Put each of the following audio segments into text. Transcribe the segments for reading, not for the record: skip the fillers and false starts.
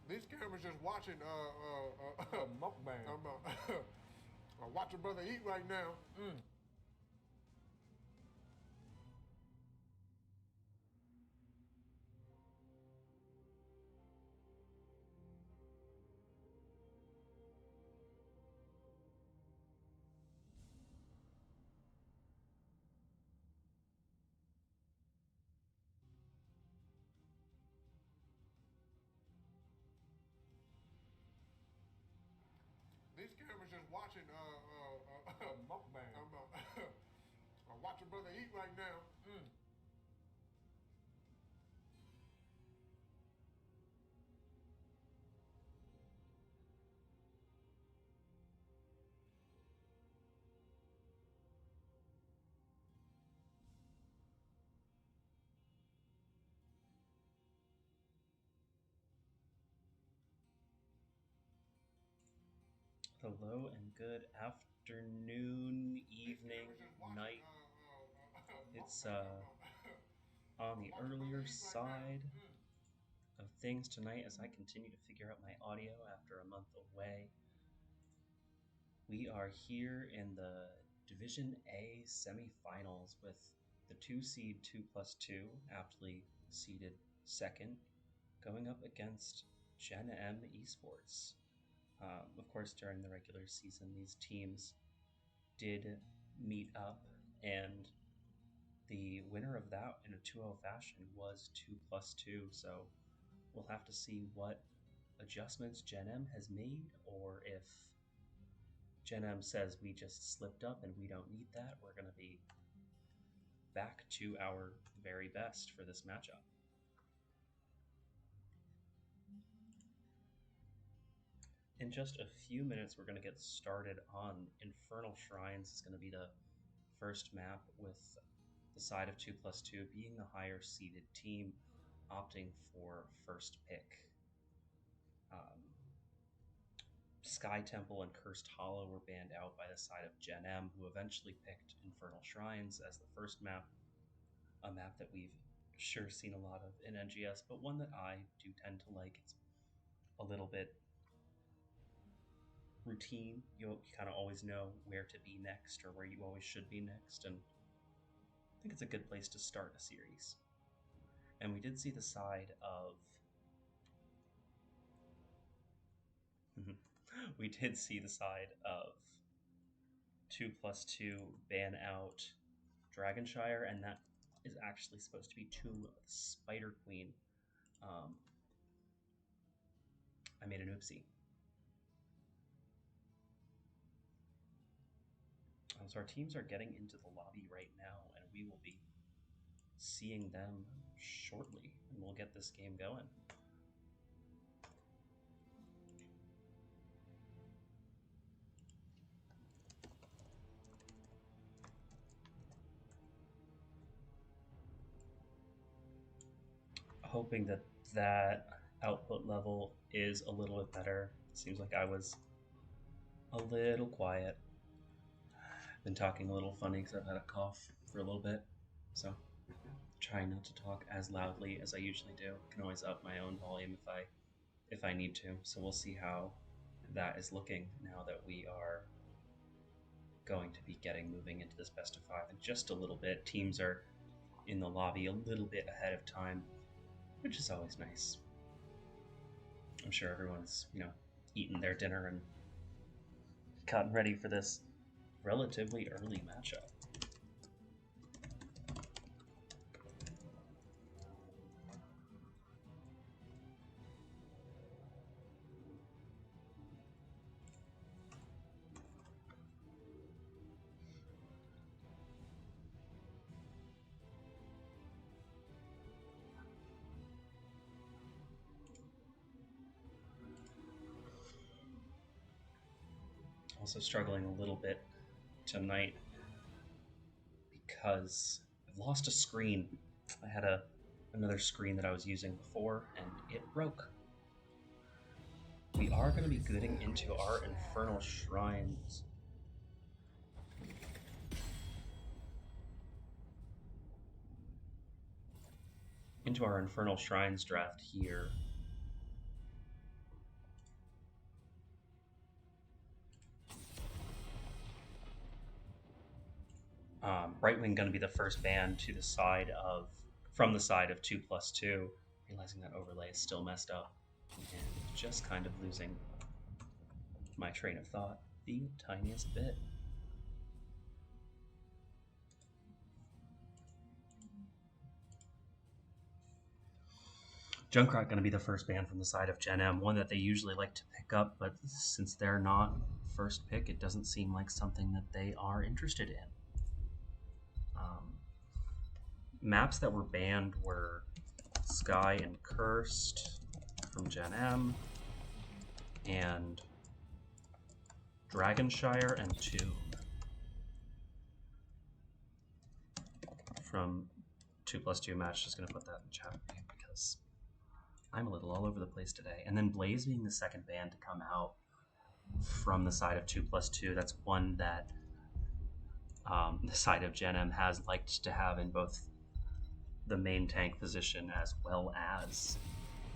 These cameras just watching Mukbang. watch a brother eat right now. These cameras just watching Mukbang. watch a brother eat right now. Hello and good afternoon, evening, night. It's on the earlier side of things tonight as I continue to figure out my audio after a month away. We are here in the Division A semifinals with the 2 seed 2+2, aptly seeded second, going up against Gen M Esports. Of course, during the regular season, these teams did meet up, and the winner of that in a 2-0 fashion was 2+2. So we'll have to see what adjustments Gen M has made, or if Gen M says we just slipped up and we don't need that, we're going to be back to our very best for this matchup. In just a few minutes, we're going to get started on Infernal Shrines. It's going to be the first map, with the side of 2+2 being the higher seeded team, opting for first pick. Sky Temple and Cursed Hollow were banned out by the side of Gen M, who eventually picked Infernal Shrines as the first map, a map that we've sure seen a lot of in NGS, but one that I do tend to like. It's a little bit routine. You kind of always know where to be next, or where you always should be next, and I think it's a good place to start a series. And we did see the side of we did see the side of 2+2 ban out Dragonshire, and that is actually supposed to be Tomb of the Spider Queen. I made an oopsie. So our teams are getting into the lobby right now, and we will be seeing them shortly, and we'll get this game going. Hoping that output level is a little bit better. Seems like I was a little quiet. Been talking a little funny because I've had a cough for a little bit, so trying not to talk as loudly as I usually do. I can always up my own volume if I need to. So we'll see how that is looking now that we are going to be moving into this best of 5 in just a little bit. Teams are in the lobby a little bit ahead of time, which is always nice. I'm sure everyone's, eaten their dinner and gotten ready for this relatively early matchup. Also struggling a little bit tonight because I've lost a screen. I had another screen that I was using before, and it broke. We are going to be getting into our Infernal Shrines. Into our Infernal Shrines draft here. right wing going to be the first ban to the side of from the side of 2+2. Realizing that overlay is still messed up and just kind of losing my train of thought the tiniest bit. Junkrat going to be the first ban from the side of Gen M, one that they usually like to pick up, but since they're not first pick, it doesn't seem like something that they are interested in. Maps that were banned were Sky and Cursed from Gen M, and Dragonshire and Tomb from 2+2 match. Just going to put that in chat for you because I'm a little all over the place today. And then Blaze being the second ban to come out from the side of 2+2. That's one that the side of Gen M has liked to have in both the main tank position as well as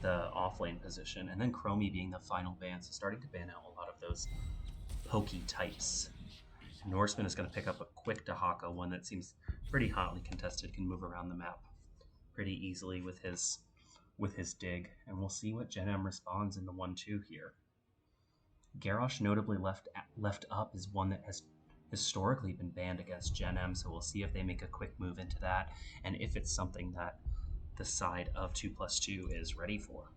the offlane position. And then Chromie being the final ban, so starting to ban out a lot of those pokey types. Norseman is going to pick up a quick Dahaka, one that seems pretty hotly contested, can move around the map pretty easily with his dig, and we'll see what Gen M responds in the 1-2 here. Garrosh notably left up is one that has historically been banned against Gen M, so we'll see if they make a quick move into that, and if it's something that the side of 2+2 is ready for.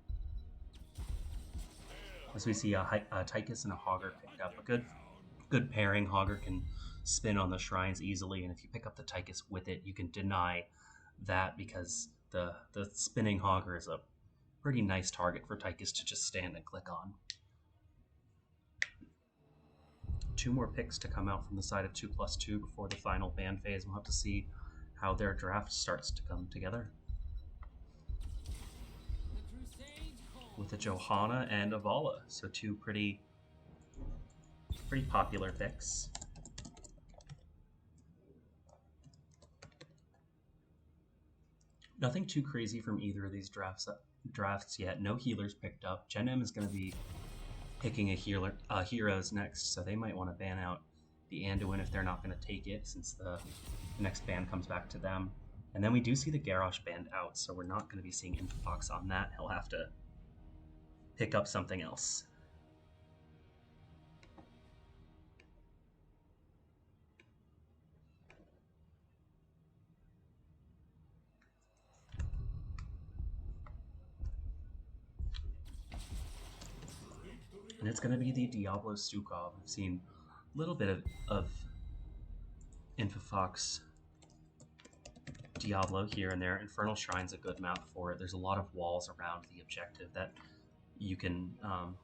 As we see a Tychus and a Hogger picked up, a good pairing. Hogger can spin on the shrines easily, and if you pick up the Tychus with it, you can deny that because the spinning Hogger is a pretty nice target for Tychus to just stand and click on. 2 more picks to come out from the side of 2+2 before the final ban phase. We'll have to see how their draft starts to come together. With a Johanna and a Vala, so 2 pretty popular picks. Nothing too crazy from either of these drafts yet. No healers picked up. Gen M is going to be picking heroes next, so they might want to ban out the Anduin if they're not going to take it, since the next ban comes back to them. And then we do see the Garrosh banned out, so we're not going to be seeing Infofox on that. He'll have to pick up something else. And it's going to be the Diablo Stukov. We've seen a little bit of Infofox Diablo here and there. Infernal Shrine's a good map for it. There's a lot of walls around the objective that you can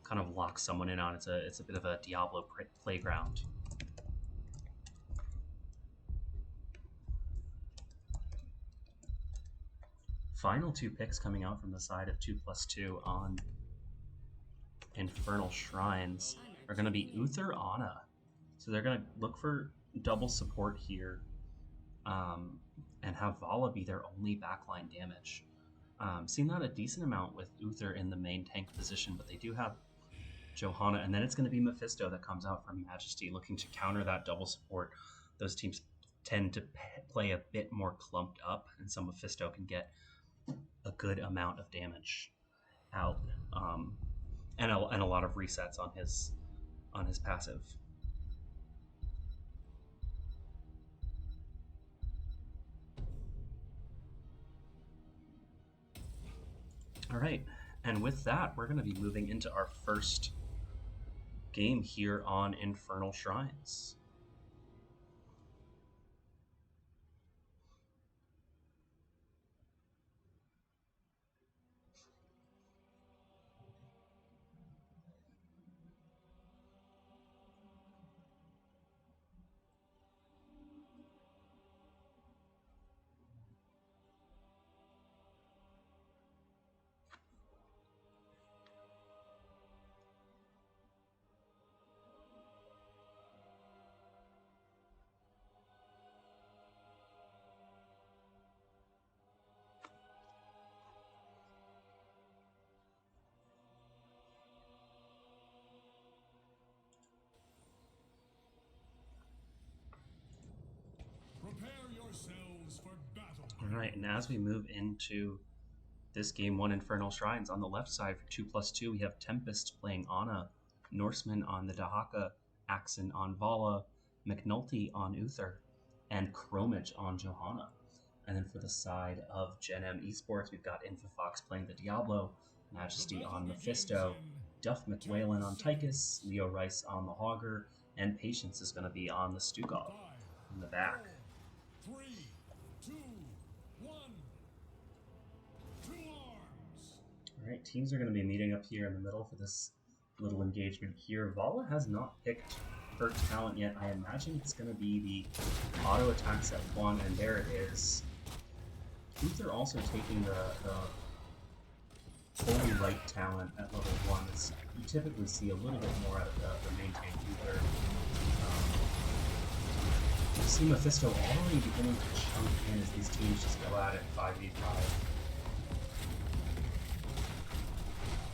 kind of lock someone in on. It's a bit of a Diablo playground. Final 2 picks coming out from the side of 2+2 on Infernal Shrines are going to be Uther Ana. So they're going to look for double support here and have Vala be their only backline damage. Seen that a decent amount with Uther in the main tank position, but they do have Johanna, and then it's going to be Mephisto that comes out from Majesty looking to counter that double support. Those teams tend to play a bit more clumped up, and so Mephisto can get a good amount of damage out. And a lot of resets on his passive. All right, and with that, we're going to be moving into our first game here on Infernal Shrines. All right, and as we move into this game 1 Infernal Shrines, on the left side for 2+2, we have Tempest playing Ana, Norseman on the Dahaka, Axon on Vala, McNulty on Uther, and Chromage on Johanna. And then for the side of Gen M Esports, we've got Infofox playing the Diablo, Majesty on Mephisto, Duff McWhalen on Tychus, Leo Rice on the Hogger, and Patience is going to be on the Stukov in the back. 4, 3, 2, 1. To arms. All right, teams are going to be meeting up here in the middle for this little engagement here. Vala has not picked her talent yet. I imagine it's going to be the auto attacks at 1, and there it is. Uther also taking the Holy Light talent at level 1. You typically see a little bit more out of the main tank Uther. You see Mephisto already beginning to chunk in as these teams just go at it 5v5.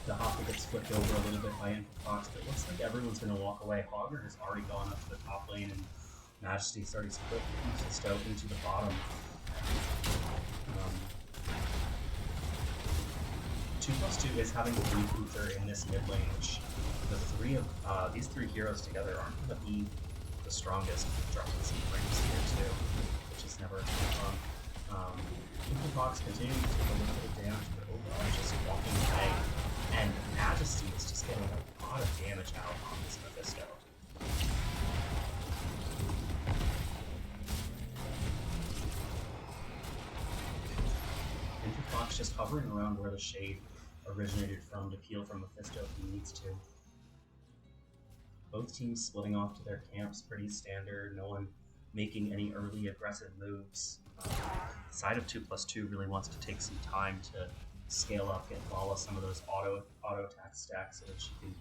The Hopper gets flipped over a little bit by Infofox, but it looks like everyone's going to walk away. Hogger has already gone up to the top lane, and Majesty's already split Mephisto into the bottom. 2+2 is having to leave Uther in this mid lane, which these three heroes together aren't going to be the strongest, dropping some frames here too, which is never fun. Infofox continuing to take a little bit of damage, but overall just walking away. And Majesty is just getting a lot of damage out on this Mephisto. Infofox just hovering around where the shade originated from to peel from Mephisto if he needs to. Both teams splitting off to their camps, pretty standard, no one making any early aggressive moves. The side of 2+2 really wants to take some time to scale up, get Vala some of those auto attack stacks so that she can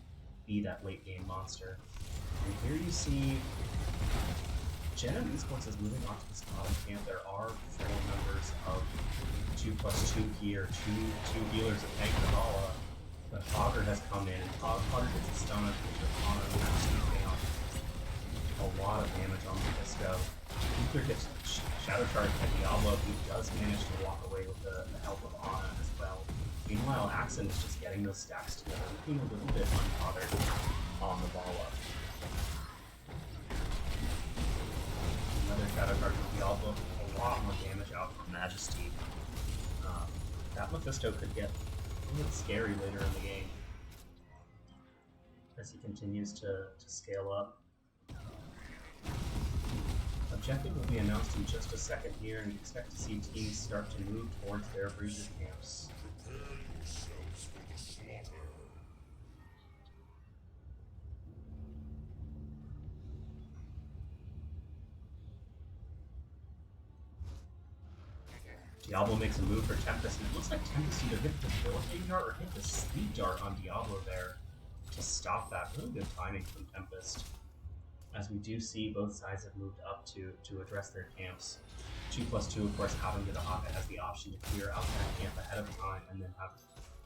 be that late game monster. And here you see Gen M Esports is moving on to this bottom camp. There are 4 members of 2+2 here, two healers that tank the Vala. But Hogger has come in, and Hogger gets a stun with Ana and Majesty down. A lot of damage on Mephisto. Uther gets Shadow Charge at Diablo, who does manage to walk away with the help of Ana as well. Meanwhile, Axon is just getting those stacks together, looking a little bit unbothered on the Vala. Another Shadow Charge from Diablo, a lot more damage out from Majesty. That Mephisto could get a little bit scary later in the game as he continues to scale up. Objective will be announced in just a second here, and we expect to see teams start to move towards their bruiser camps. Prepare yourselves for the slaughter. Diablo makes a move for Tempest, and it looks like Tempest either hit the debilitating dart or hit the sleep dart on Diablo there to stop that. Really good timing from Tempest. As we do see, both sides have moved up to address their camps. 2+2, of course, having the Dahaka has the option to clear out that camp ahead of time and then have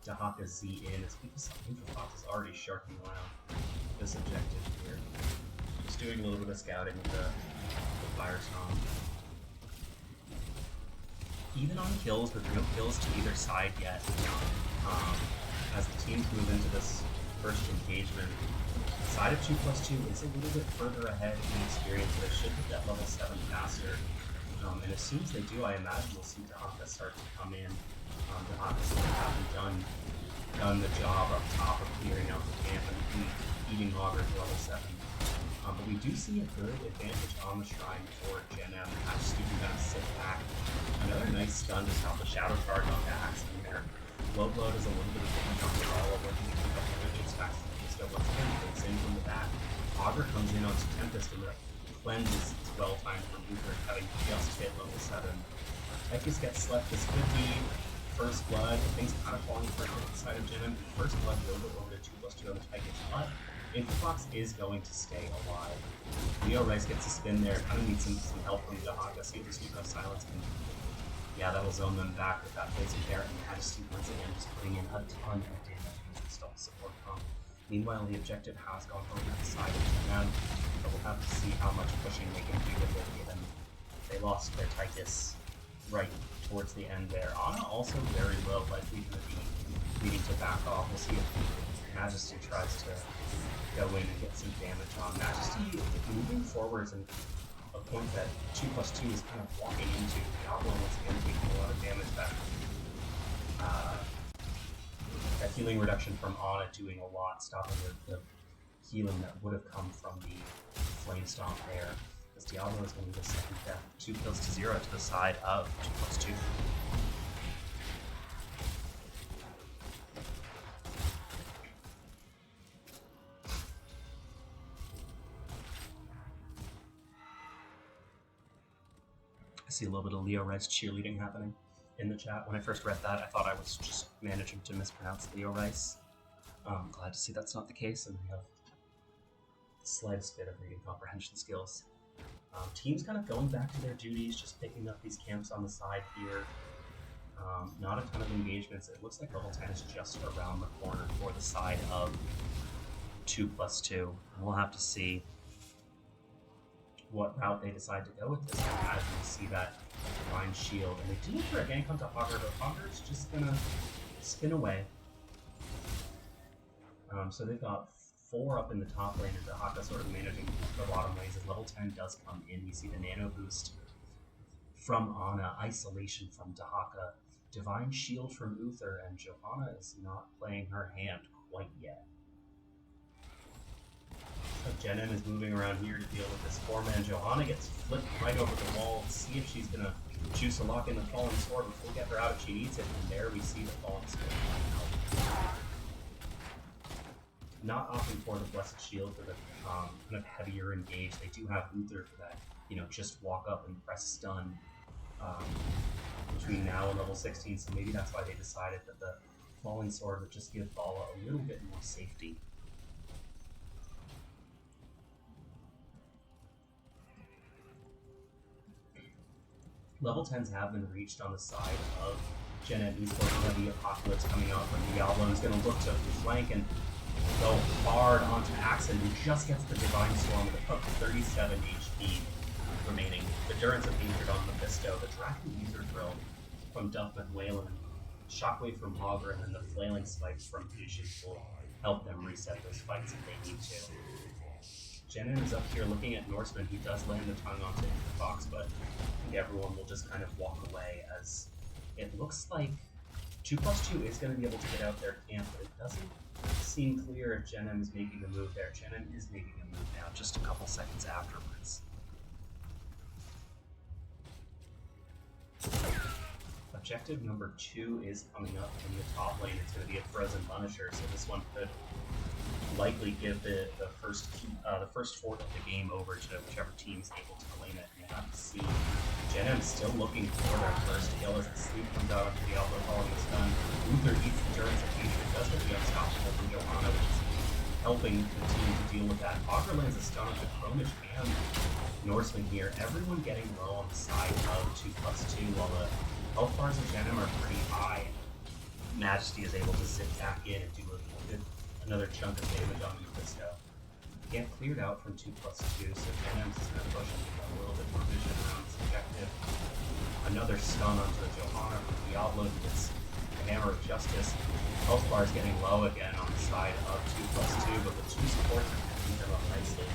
Dahaka Z in, as Infofox is already sharking around this objective here. Just doing a little bit of scouting with the Firestorm. Even on kills, with no kills to either side yet, as the teams move into this first engagement, the side of 2+2 is a little bit further ahead in experience, so they should hit that level 7 faster. And as soon as they do, I imagine we'll see Dahaka start to come in. Dahaka seems to have done the job up top of clearing out the camp and eating Hogger to level 7. But we do see a good advantage on the shrine for Gen M. Majesty can kind of sit back. Another nice stun to stop the Shadow Charge on the Axon there. Low blow does a little bit of damage on the Vala, working to keep up the damage stacks. So once again, goes in from the back. Hogger comes in onto Tempest, and the cleanse is well timed from Uther, having just hit level 7. Tychus gets slept. This could be First Blood. Things kind of falling apart on the side of Gen M. First Blood will go over to 2+2 on the Tychus, but Infofox is going to stay alive. Leo Rice gets a spin there, kind of needs some help from Dahaka. See if the Sneak of Silence can. Yeah, that'll zone them back with that poison there, and Majesty once again just putting in a ton of damage to install support comp. Meanwhile, the objective has gone over to the side of Gen M, but we'll have to see how much pushing they can do with it, given they lost their Tychus right towards the end there. Ana also very low, likely going to be needing to back off. We'll see if Majesty tries to go in and get some damage on. Majesty moving forwards and a point that 2+2 is kind of walking into. Diablo once again taking a lot of damage back. That healing reduction from Ana doing a lot, stopping the healing that would have come from the Flame Stomp there. As Diablo is going to get a second death. 2 kills to 0 to the side of 2+2. I see a little bit of Leo Rice cheerleading happening in the chat. When I first read that, I thought I was just managing to mispronounce Leo Rice. I'm glad to see that's not the case, and we have the slightest bit of reading comprehension skills. Teams kind of going back to their duties, just picking up these camps on the side here. Not a ton of engagements. It looks like level 10 is just around the corner for the side of 2+2. And we'll have to see what route they decide to go with this. I imagine we see that Divine Shield. And they do look for a gank onto Hogger, but Hogger's just gonna spin away. So they've got 4 up in the top lane, and Dahaka sort of managing the bottom lanes. As level 10 does come in, we see the nano boost from Ana, isolation from Dahaka, Divine Shield from Uther, and Johanna is not playing her hand quite yet. So Jenem is moving around here to deal with this 4-man. Johanna gets flipped right over the wall. Let's see if she's going to choose to lock in the Falling Sword, which will get her out if she needs it. And there we see the Falling Sword coming out. Not opting for the Blessed Shield for the kind of heavier engage. They do have Uther for that, just walk up and press stun between now and level 16. So maybe that's why they decided that the Falling Sword would just give Bala a little bit more safety. Level 10s have been reached on the side of Gen Ed Esports. Heavy Apocalypse coming out from Diablo is going to look to flank and go hard onto Axon, who just gets the Divine Storm with about 37 HP remaining. The Durance of Hatred on Mephisto, the Draken User Drill from Duff McWhalen, Shockwave from Hogger, and then the Flailing Spikes from Vision will help them reset those fights if they need to. Jenin is up here looking at Norseman, who does land the tongue onto the Fox, but I think everyone will just kind of walk away, as it looks like 2+2 is going to be able to get out their camp, but it doesn't seem clear if Jenem is making a move there. Jenem is making a move now, just a couple seconds afterwards. Objective number 2 is coming up in the top lane. It's going to be a Frozen Punisher, so this one could likely give the first fourth of the game over to whichever team is able to claim it. And you have to see Jenem still looking for their first kill as the sleep comes out after Diablo following the stun. Uther eats the Durance of Hatred, does get the Unstoppable from Johanna, which is helping the team to deal with that. Hogger lands a stun on the Chromage and Norseman here. Everyone getting low on the side of 2+2, while the health bars of Jenem are pretty high. Majesty is able to sit back in and do another chunk of damage on Mephisto. Get cleared out from 2+2, so Jenem's is going to push and get a little bit more vision around this objective. Another stun onto the Johanna from Diablo, who gets the Hammer of Justice. Health bar is getting low again on the side of 2+2, but the 2 supports are picking them up nicely.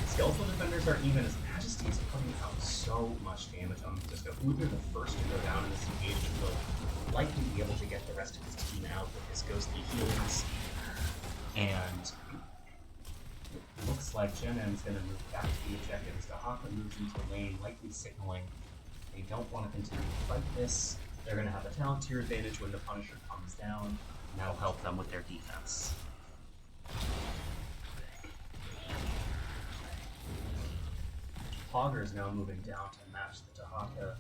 Skeletal defenders are even, as Majesty is putting out so much damage on Mephisto. Uther, the first to go down in this engagement, will likely be able to get the rest of his team out with his ghostly healings. And it looks like Jenem is going to move back to the objective as Dahaka moves into the lane, likely signaling they don't want to continue to fight this. They're going to have a talent tier advantage when the Punisher comes down, and that'll help them with their defense. Hogger is now moving down to match the Dahaka,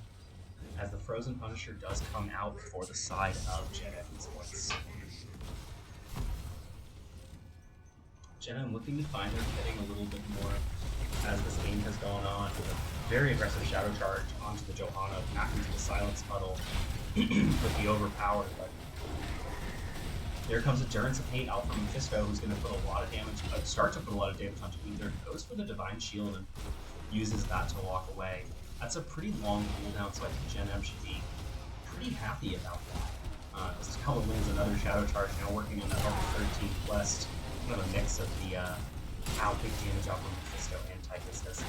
as the Frozen Punisher does come out for the side of Jenem Esports. Jenem looking to find her getting a little bit more as this game has gone on, with a very aggressive Shadow Charge onto the Johanna, back into the Silence Puddle with the Overpowered, but there comes a Durance of Hate out from Mephisto, who's going to put a lot of damage, start to put a lot of damage onto Uther, goes for the Divine Shield and uses that to walk away. That's a pretty long cooldown, so I think Gen M should be pretty happy about that. This couple wins another Shadow Charge now working on that level 13 quest. Kind of a mix of the how big damage out from Mephisto and Tychus.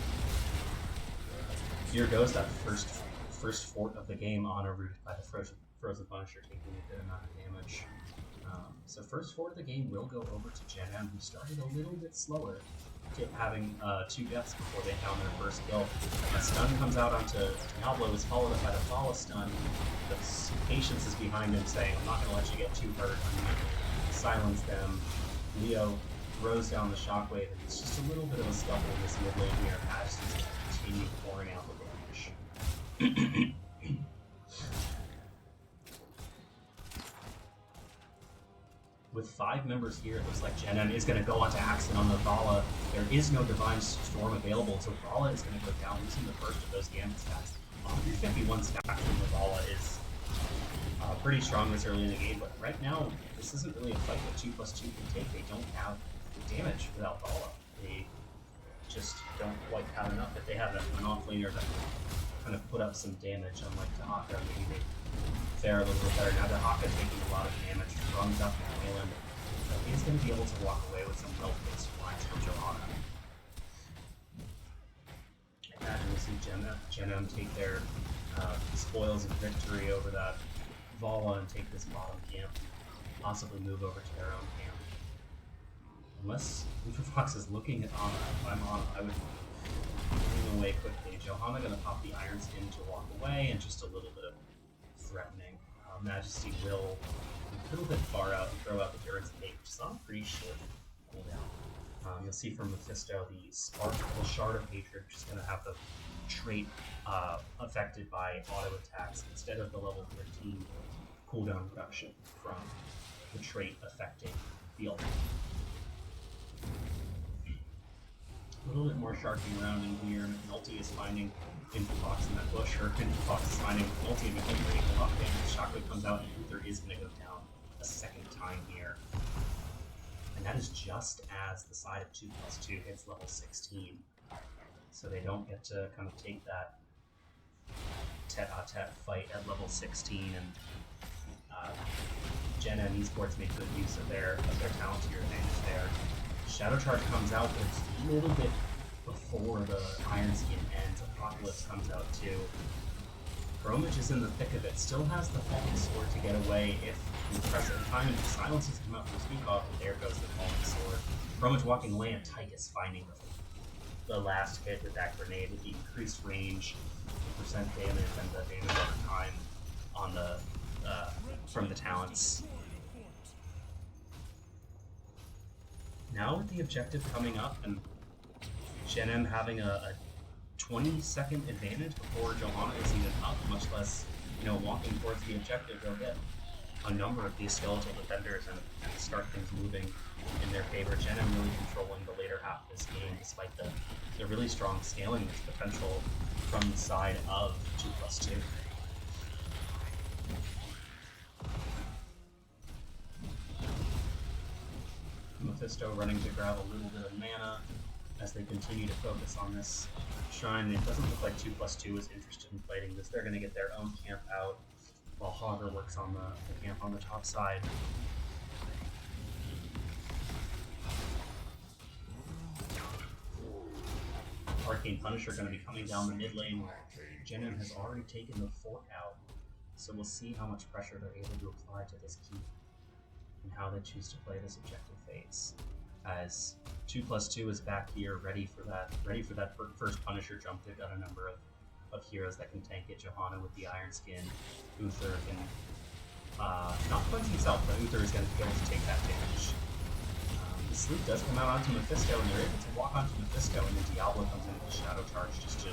Here goes that first fort of the game, Honor rooted by the Frozen Punisher, taking a good amount of damage. So first fort of the game will go over to Gen M, who started a little bit slower, having 2 deaths before they found their first kill. A stun comes out onto Diablo, is followed up by the Follow stun. But Patience is behind him saying, I'm not going to let you get too hurt. I'm going to silence them. Leo throws down the shockwave, and it's just a little bit of a scuffle in this mid lane here. Majesty's going to continue pouring out the damage. With 5 members here, it looks like Gen M is going to go onto Axton on the Vala. There is no Divine Storm available, so Vala is going to go down, losing the first of those Gambit stacks. 151 stacks from the Vala is pretty strong this early in the game, but right now, this isn't really a fight that 2+2 can take. They don't have damage without Vala. They just don't quite have enough. If they have an offlaner that can kind of put up some damage, unlike Dahaka, maybe they fare a little bit better. Now Dahaka taking a lot of damage, runs up the island. He's going to be able to walk away with some well-placed lines from Johanna. I imagine we'll see Gen M take their spoils of victory over that Vala and take this bottom camp, possibly move over to their own camp. Unless Ultrafox is looking at Ana, if I'm Ana, I would move away quickly. Johanna going to pop the Iron Skin to walk away, and just a little bit of threatening. Majesty will a little bit far out and throw out the Durance Cake, which is on a pretty short cooldown. You'll see from Mephisto the Sparkle Shard of Hatred, which is going to have the trait affected by auto attacks instead of the level 13 cooldown reduction from the trait affecting the ultimate. A little bit more sharking around in here. McNulty is finding Infofox in that bush, or Infofox is finding McNulty and McNulty a lot of damage. Shockwave comes out, and Uther is going to go down a second time here. And that is just as the side of 2+2 hits level 16. So they don't get to kind of take that tete-a-tete fight at level 16, and Gen M Esports make good use of their talent to your advantage there. Shadow Charge comes out, but it's a little bit before the Iron Skin ends. Apocalypse comes out too. Bromage is in the thick of it, still has the Falling Sword to get away if you press it in time, and if silences come out from Speak Off, and there goes the Falling Sword. Bromage walking away, and Tychus finding the last hit with that grenade with the increased range, the percent damage, and the damage over time on the from the talents. Now with the objective coming up, and Gen M having a 20-second advantage before Johanna is even up, much less, walking towards the objective, they'll get a number of these skeletal defenders and start things moving in their favor. Gen M really controlling the later half of this game, despite the really strong scaling potential from the side of 2+2. Mephisto running to grab a little bit of mana as they continue to focus on this shrine. It doesn't look like 2+2 is interested in fighting this. They're going to get their own camp out while Hogger works on the camp on the top side. Arcane Punisher going to be coming down the mid lane where Gen M has already taken the fort out. So we'll see how much pressure they're able to apply to this keep and how they choose to play this objective phase. As 2+2 is back here, ready for that first Punisher jump. They've got a number of heroes that can tank it. Johanna with the Iron Skin, Uther can not cleanse himself, but Uther is going to be able to take that damage. The sleep does come out onto Mephisto, and they're able to walk onto Mephisto, and then Diablo comes in with the Shadow Charge just to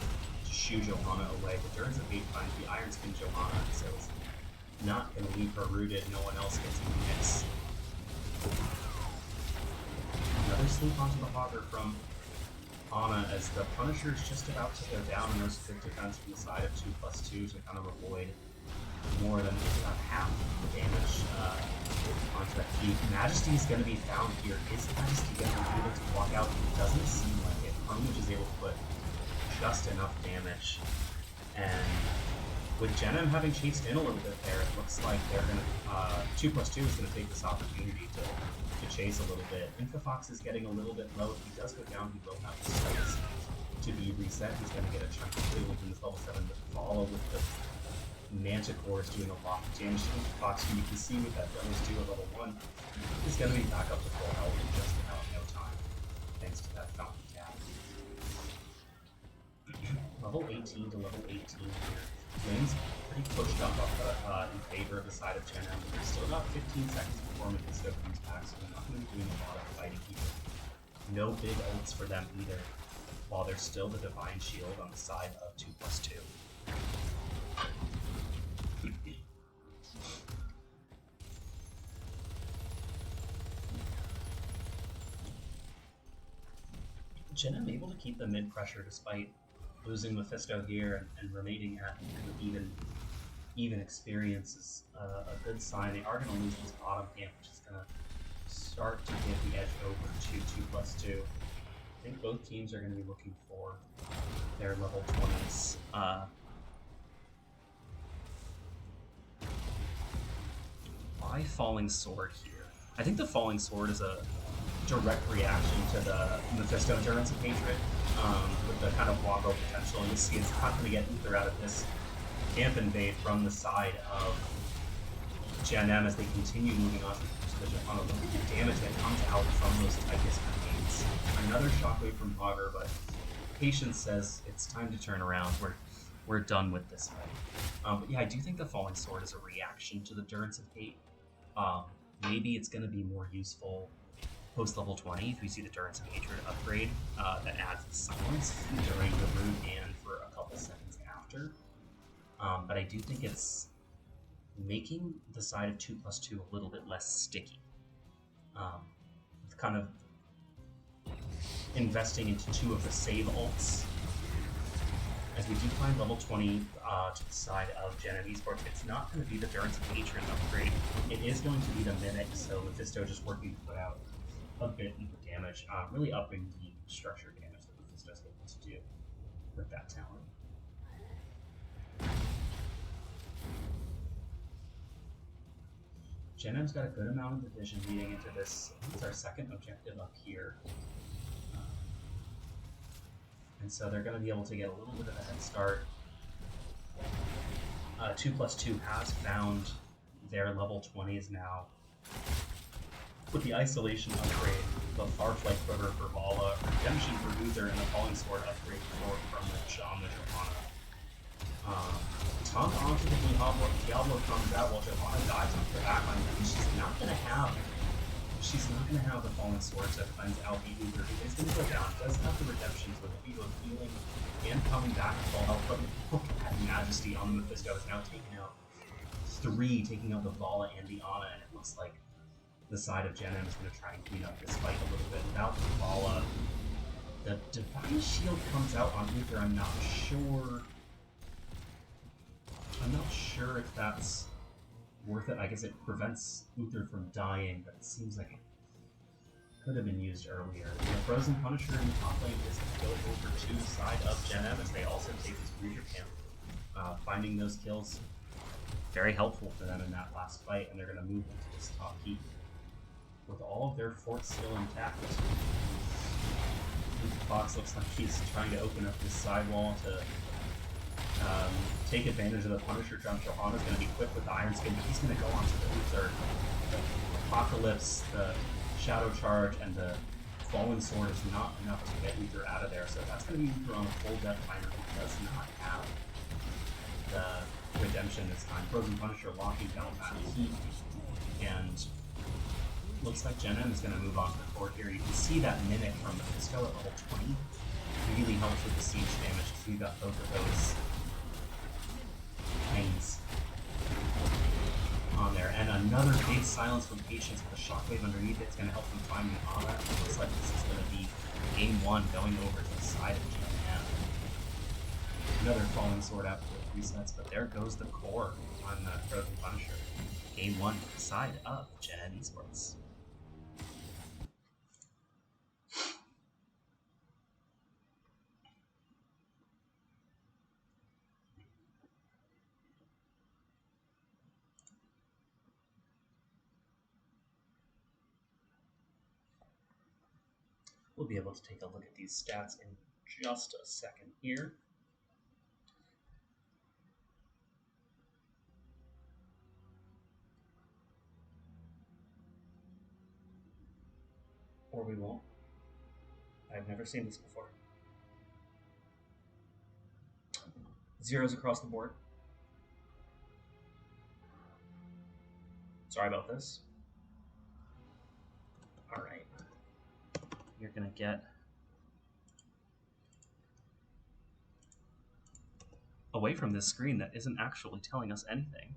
shoo Johanna away. But Durance of Fate finds the Iron Skin Johanna, so it's not going to leave her rooted. No one else gets in the mix. Another sleep onto the Hogger from Ana as the Punisher is just about to go down, and there's good defense from the side of 2+2 to kind of avoid more than about half the damage onto that keep. Majesty is going to be found here. Is Majesty going to be able to walk out? It doesn't seem like it. Bromage is able to put just enough damage And with Gen M having chased in a little bit there, it looks like they're going to 2+2 is going to take this opportunity to chase a little bit. Infafox is getting a little bit low. If he does go down, he will have the sights to be reset. He's going to get a chunk of blue within this level 7, but follow with the Manticore is doing a lot of damage to Infafox. And you can see with that Brothers 2 at level 1, he's going to be back up to full health in just about no time, thanks to that Fountain Tap. Level 18 to level 18 here. Lane's pretty pushed up in favor of the side of Gen M, but there's still about 15 seconds before Mephisto comes back, so they're not going to be doing a lot of fighting here. No big ults for them either, while there's still the Divine Shield on the side of 2+2. Gen M able to keep the mid pressure despite losing Mephisto here and remaining at kind of even experience is a good sign. They are going to lose this bottom camp, which is going to start to give the edge over to 2+2. I think both teams are going to be looking for their level 20s. Why Falling Sword here? I think the Falling Sword is a direct reaction to the Mephisto Endurance of Hatred, with the kind of Wombo potential, and you see it's not going to get Uther out of this camp invade from the side of Gen M as they continue moving on to the Japano. Look at the damage that comes out from those Typhus grenades. Another shockwave from Hogger, but Patience says it's time to turn around. We're done with this fight. But yeah, I do think the Falling Sword is a reaction to the Durance of Hate. Maybe it's going to be more useful post level 20 if we see the Durance of Hatred upgrade that adds the silence during the root and for a couple seconds after. But I do think it's making the side of 2+2 a little bit less sticky. With kind of investing into 2 of the save ults. As we do find level 20 to the side of Gen M Esports, it's not going to be the Durance of Hatred upgrade. It is going to be the Mimic, so Mephisto just working to put out a bit more damage, really upping the structure damage that Mephisto's able to do with that talent. Gen M's got a good amount of division leading into this. I think it's our second objective up here. And so they're going to be able to get a little bit of a head start. 2+2 has found their level 20s now. With the Isolation upgrade, the Farflight Quiver for Vala, Redemption for Uther, and the Falling Sword upgrade from the Shaman Johanna. Tongue onto the Diablo comes out while Johanna dives onto the backline. She's not going to have the Falling Sword to cleanse out the Uther. It's going to go down. It does have the Redemption, so it'll be both healing and coming back to full health. But look at Majesty on the Mephisto is now taking out 3, taking out the Vala and the Ana, and it looks like the side of Gen M is going to try and clean up this fight a little bit. Without the Vala, the Divine Shield comes out on Uther. I'm not sure if that's worth it. I guess it prevents Uther from dying, but it seems like it could have been used earlier. The Frozen Punisher in the top lane is going to go over to the side of Gen M as they also take this Breeder camp. Finding those kills, very helpful for them in that last fight, and they're going to move into this top heat with all of their forts still intact. Fox looks like he's trying to open up his sidewall to take advantage of the Punisher jump. Johanna's going to be quick with the Iron Skin, but he's going to go onto the Uther. The Apocalypse, the Shadow Charge, and the Falling Sword is not enough to get Uther out of there, so that's going to be Uther on a full death liner who does not have the Redemption this time. Frozen Punisher locking down that heat, and looks like Gen M is going to move on to the court here. You can see that Mimic from Mephisto at level 20 really helps with the siege damage, because we've got both of those things on there. And another big silence from Patience with a shockwave underneath it. It's going to help them find the honor. It looks like this is going to be game 1 going over to the side of Gen M. Another Falling Sword out with resets, but there goes the core on the Frozen Punisher. Game 1 to the side of Gen M Esports. We'll be able to take a look at these stats in just a second here. Or we won't. I've never seen this before. Zeros across the board. Sorry about this. All right. You're going to get away from this screen that isn't actually telling us anything.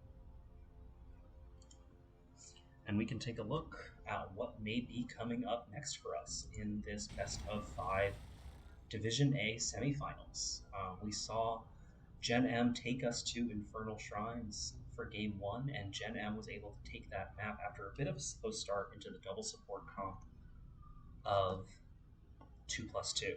And we can take a look at what may be coming up next for us in this best of 5 Division A semifinals. We saw Gen M take us to Infernal Shrines for Game 1, and Gen M was able to take that map after a bit of a slow start into the double support comp of 2+2.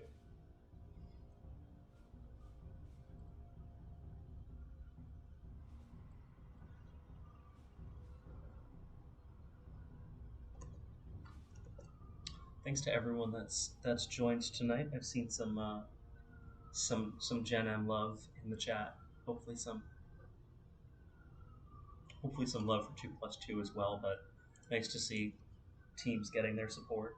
Thanks to everyone that's joined tonight. I've seen some Gen M love in the chat. Hopefully some love for 2+2 as well. But nice to see teams getting their support.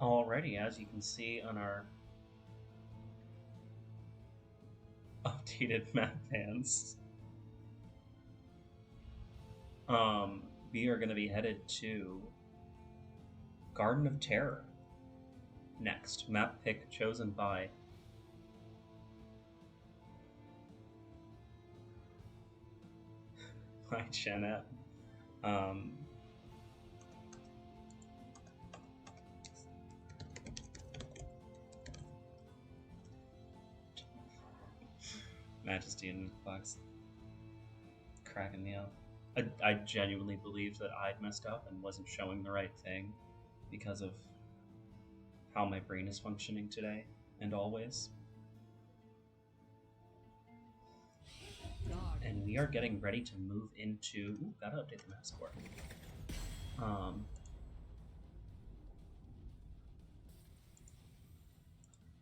Alrighty, as you can see on our updated map bans, we are going to be headed to Garden of Terror next. Map pick chosen by Gen M. Majesty and Fox cracking me up. I genuinely believed that I'd messed up and wasn't showing the right thing because of how my brain is functioning today and always. And we are getting ready to move into... Ooh, gotta update the map score.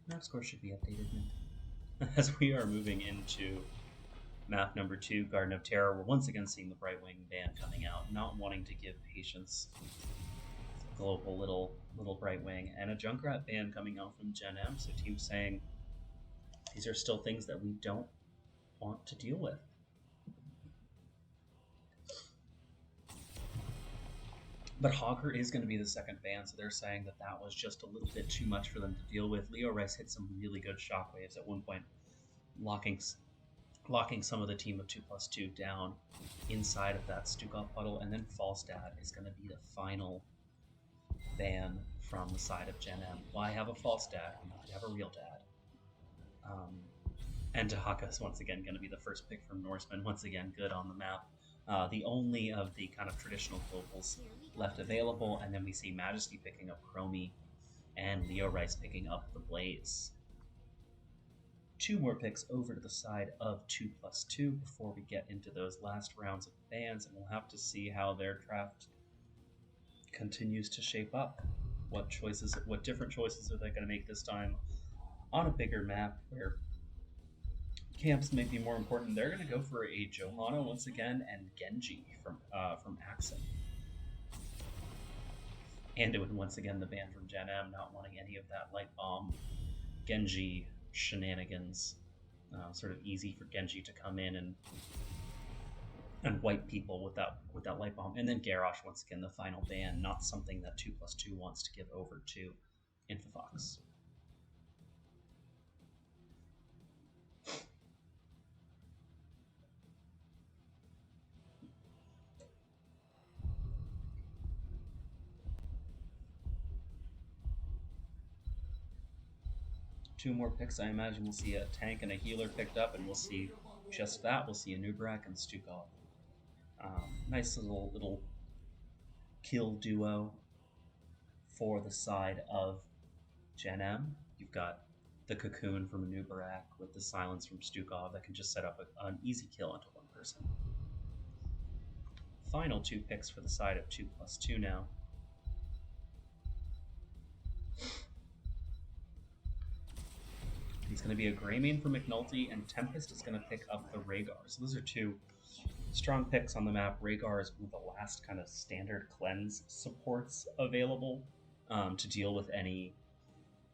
Map score should be updated now. As we are moving into map number 2, Garden of Terror, we're once again seeing the Brightwing band coming out, not wanting to give patience. Global little Brightwing, and a Junkrat band coming out from Gen M, so teams saying these are still things that we don't want to deal with. But Hogger is going to be the second ban, so they're saying that that was just a little bit too much for them to deal with. Leo Rice hit some really good shockwaves at one point, locking some of the team of 2+2 down inside of that Stukov puddle, and then Falstad is going to be the final ban from the side of Gen M. Why have a false dad when you have a real dad? And Dahaka is once again going to be the first pick from Norseman, once again good on the map. The only of the kind of traditional globals left available, and then we see Majesty picking up Chromie and Leo Rice picking up the Blaze. 2 more picks over to the side of 2+2 before we get into those last rounds of bans, and we'll have to see how their draft continues to shape up. What different choices are they going to make this time on a bigger map where camps may be more important? They're going to go for a Johanna once again and Genji from Axon. And it would once again the ban from Gen M, not wanting any of that light bomb Genji shenanigans. Sort of easy for Genji to come in and wipe people with that light bomb. And then Garrosh once again the final ban, not something that 2+2 wants to give over to Infofox. Two more picks, I imagine we'll see a tank and a healer picked up, and we'll see just that. We'll see a Nubrak and Stukov. Nice little kill duo for the side of Gen M. You've got the Cocoon from Nubrak with the Silence from Stukov that can just set up an easy kill onto one person. Final 2 picks for the side of 2+2 now. It's going to be a Greymane for McNulty, and Tempest is going to pick up the Rhaegar. So those are 2 strong picks on the map. Rhaegar is one of the last kind of standard cleanse supports available to deal with any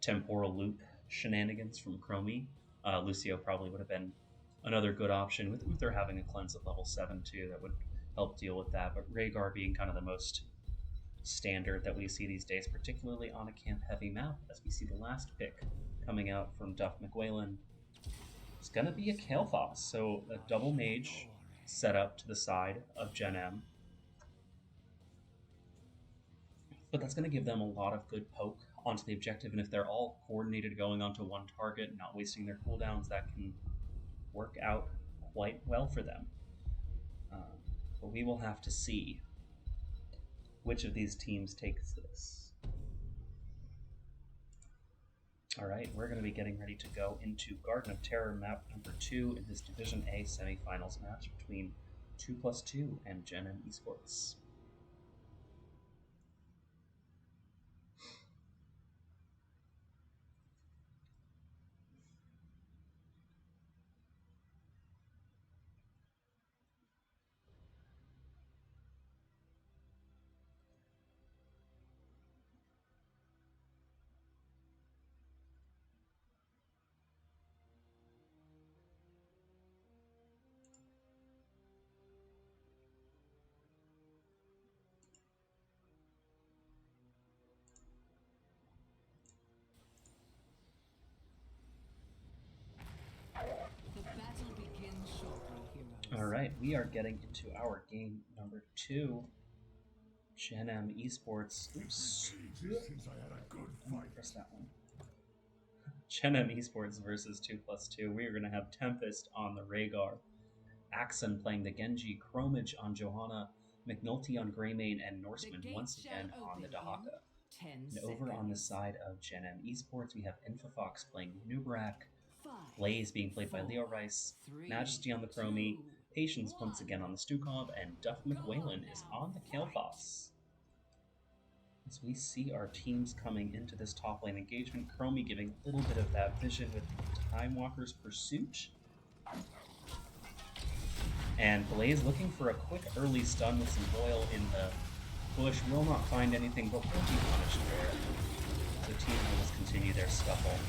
temporal loop shenanigans from Chromie. Lucio probably would have been another good option with Uther having a cleanse at level 7 too. That would help deal with that. But Rhaegar being kind of the most standard that we see these days, particularly on a camp-heavy map, as we see the last pick coming out from Duff McWhalen. It's going to be a Kael'thas, so a double mage set up to the side of Gen M. But that's going to give them a lot of good poke onto the objective, and if they're all coordinated going onto one target, not wasting their cooldowns, that can work out quite well for them. But we will have to see which of these teams takes this. Alright, we're going to be getting ready to go into Garden of Terror map number 2 in this Division A semifinals match between 2+2 and Gen M Esports. Alright, we are getting into our game number 2. Gen M Esports. Oops. Press that one. Gen M Esports versus 2+2. We are going to have Tempest on the Rhaegar, Axon playing the Genji, Chromage on Johanna, McNulty on Greymane, and Norseman once again on the Dahaka. And over on the side of Gen M Esports, we have Infofox playing Nubrak, Blaze being played by Leo Rice, Majesty on the Chromie, Patience once again on the Stukov, and Duff McWhalen is on the Kael'thas. As we see our teams coming into this top lane engagement, Chromie giving a little bit of that vision with Time Walker's Pursuit. And Blaze looking for a quick early stun with some oil in the bush. Will not find anything, but will be punished there. The team will just continue their scuffle.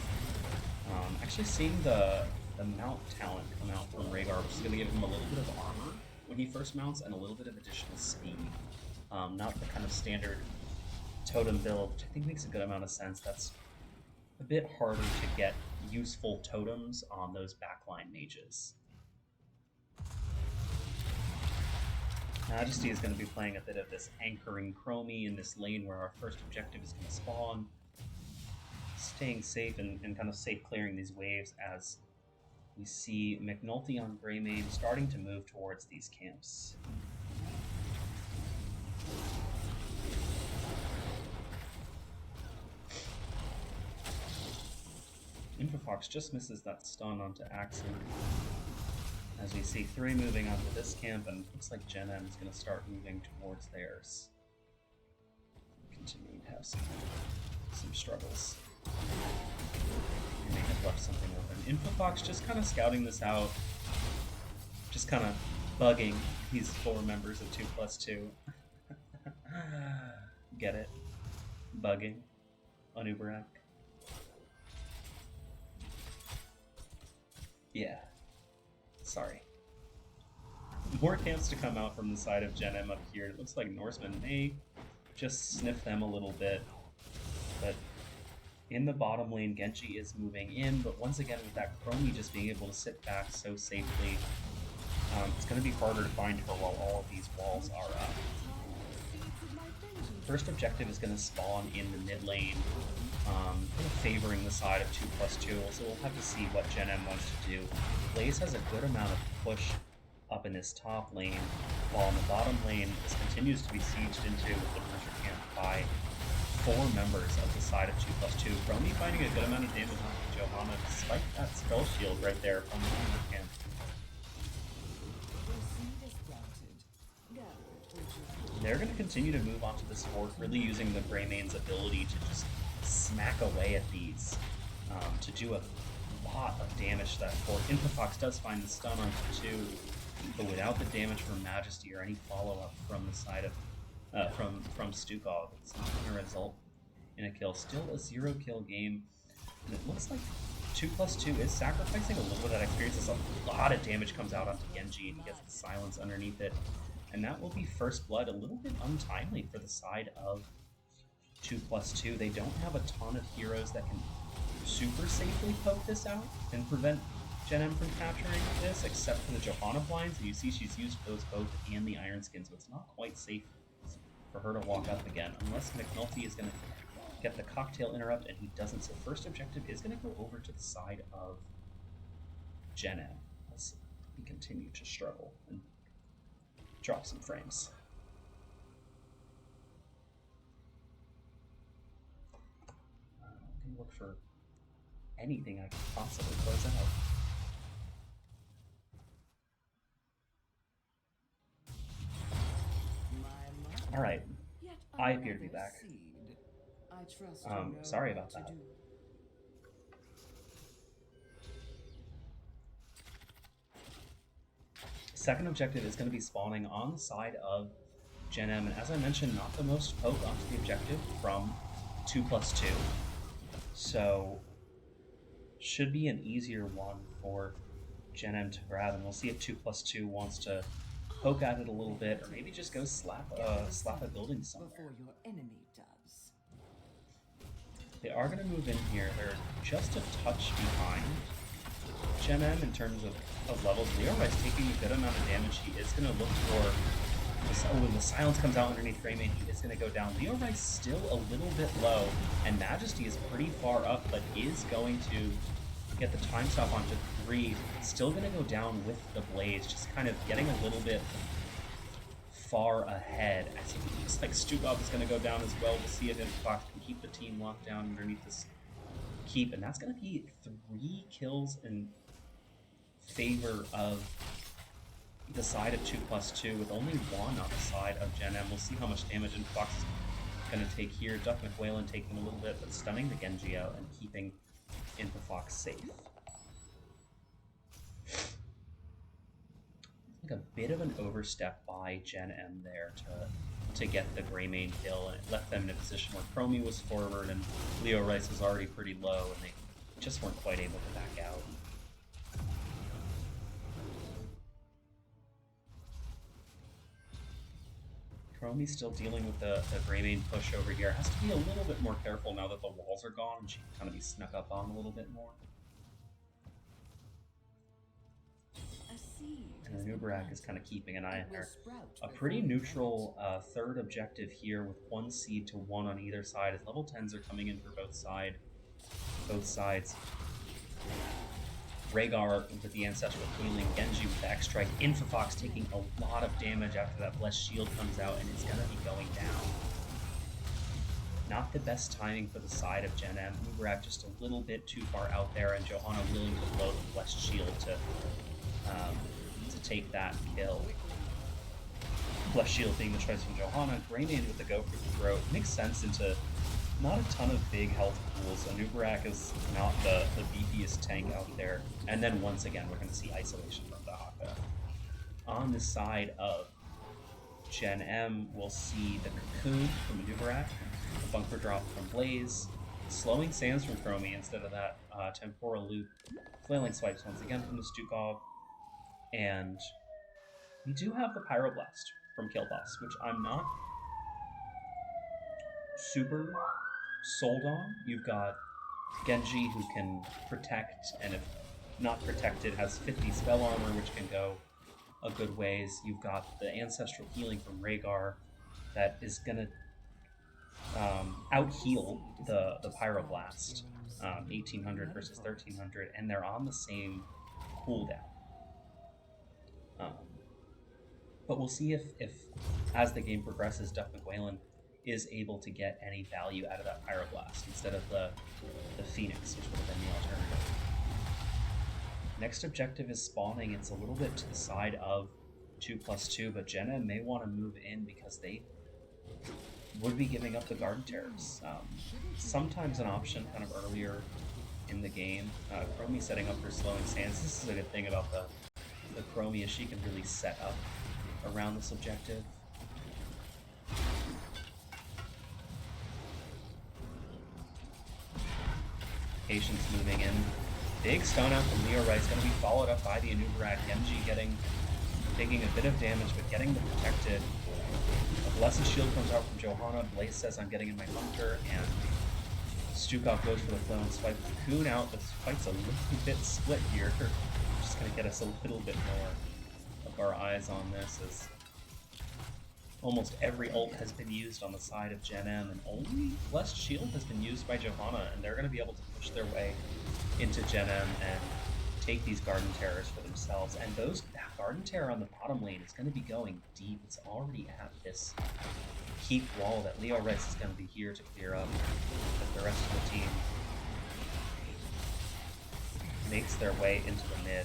Actually seeing the mount talent come out from Rhaegar, which is going to give him a little bit of armor when he first mounts and a little bit of additional speed. Not the kind of standard totem build, which I think makes a good amount of sense. That's a bit harder to get useful totems on those backline mages. Majesty is going to be playing a bit of this anchoring Chromie in this lane where our first objective is going to spawn. Staying safe and kind of safe clearing these waves as we see McNulty on Greymane starting to move towards these camps. Infofox just misses that stun onto Axon. As we see 3 moving onto this camp, and looks like Gen M is going to start moving towards theirs. Continuing to have some struggles. They may have left something open. Infofox just kind of scouting this out. Just kind of bugging these 4 members of 2+2. Get it? Bugging on Uberak. Yeah. Sorry. More camps to come out from the side of Gen M up here. It looks like Norseman may just sniff them a little bit. But in the bottom lane, Genji is moving in. But once again, with that Chromie just being able to sit back so safely, it's going to be harder to find her while all of these walls are up. First objective is going to spawn in the mid lane, kind of favoring the side of 2+2, so we'll have to see what Gen M wants to do. Blaze has a good amount of push up in this top lane, while in the bottom lane, this continues to be sieged into with the pressure camp by 4 members of the side of 2+2. Chromie finding a good amount of damage on Johanna, despite that spell shield right there from the pressure camp. They're going to continue to move onto this fort, really using the Greymane's ability to just smack away at these, to do a lot of damage to that fort. Infofox does find the stun on 2, but without the damage from Majesty or any follow-up from the side of from Stukov, it's not going to result in a kill. Still a 0-kill game, and it looks like 2+2 is sacrificing a little bit of that experience as a lot of damage comes out onto Genji, and he gets the silence underneath it. And that will be first blood, a little bit untimely for the side of 2+2. They don't have a ton of heroes that can super safely poke this out and prevent Gen M from capturing this, except for the Johanna blinds. You see she's used those both and the Iron Skin, so it's not quite safe for her to walk up again, unless McNulty is going to get the cocktail interrupt, and he doesn't. So first objective is going to go over to the side of Gen M as we continue to struggle and drop some frames. I'm going to look for anything I can possibly close out. Alright, I appear to be back. Sorry about that. Second objective is going to be spawning on the side of Gen M, and as I mentioned, not the most poke onto the objective from 2+2. So, should be an easier one for Gen M to grab, and we'll see if 2+2 wants to poke at it a little bit, or maybe just go slap a building somewhere. They are going to move in here. They're just a touch behind Gen M in terms of levels. Leori's taking a good amount of damage. He is going to look for... when the silence comes out underneath Greymane, he is going to go down. Leori's still a little bit low, and Majesty is pretty far up, but is going to get the time stop onto 3. Still going to go down with the Blaze, just kind of getting a little bit far ahead. As it looks like Stukov is going to go down as well. We'll see if Infofox can keep the team locked down underneath this keep, and that's going to be 3 kills in favor of the side of 2+2, with only 1 on the side of Gen M. We'll see how much damage Infofox is going to take here. Duck McWhalen taking a little bit, but stunning the Genji out and keeping Infofox safe. Like a bit of an overstep by Gen M there to get the Greymane kill, and it left them in a position where Chromie was forward and Leo Rice was already pretty low, and they just weren't quite able to back out. Chromie's still dealing with the Greymane push over here. Has to be a little bit more careful now that the walls are gone, and she can kind of be snuck up on a little bit more. And Nubarak is kind of keeping an eye on her. A pretty neutral third objective here with 1 seed to 1 on either side, as level 10s are coming in for both sides. Rhaegar with the Ancestral Healing, Genji with the X-Strike, Infofox taking a lot of damage after that Blessed Shield comes out, and it's going to be going down. Not the best timing for the side of Gen M. Nubarak just a little bit too far out there, and Johanna willing to blow the Blessed Shield to take that kill. Blessed Shield being the choice from Johanna. Greymane with the go for the throat. Makes sense into not a ton of big health pools. Nubarak is not the beefiest tank out there. And then once again, we're going to see isolation from Dahaka. On the side of Gen M, we'll see the Cocoon from Nubarak, the Bunker Drop from Blaze, slowing Sands from Chromie instead of that Temporal Loop, Flailing Swipes once again from the Stukov, and we do have the Pyroblast from Killboss, which I'm not super sold on. You've got Genji who can protect, and if not protected, has 50 spell armor, which can go a good ways. You've got the Ancestral Healing from Rhaegar that is going to out-heal the Pyroblast, 1800 versus 1300, and they're on the same cooldown. But we'll see if as the game progresses, Duck McWhalen is able to get any value out of that Pyroblast instead of the Phoenix, which would have been the alternative. Next objective is spawning. It's a little bit to the side of 2+2, but Gen M may want to move in because they would be giving up the Garden Terrors. Sometimes an option kind of earlier in the game. Chromie setting up her slowing Sands. This is a good thing about the Chromie is she can really set up around this objective. Patience moving in. Big stun out from Leo Rice, going to be followed up by the Anubarak. Genji taking a bit of damage, but getting the protected. A Blessed Shield comes out from Johanna. Blaze says, I'm getting in my bunker, and Stukov goes for the flow and swipe. Cocoon out. The fight's a little bit split here. Just going to get us a little bit more of our eyes on this, as almost every ult has been used on the side of Gen M, and only Blessed Shield has been used by Johanna, and they're going to be able to push their way into Gen M and take these Garden Terrors for themselves. And that Garden Terror on the bottom lane is going to be going deep. It's already at this keep wall that Leo Rice is going to be here to clear up as the rest of the team makes their way into the mid.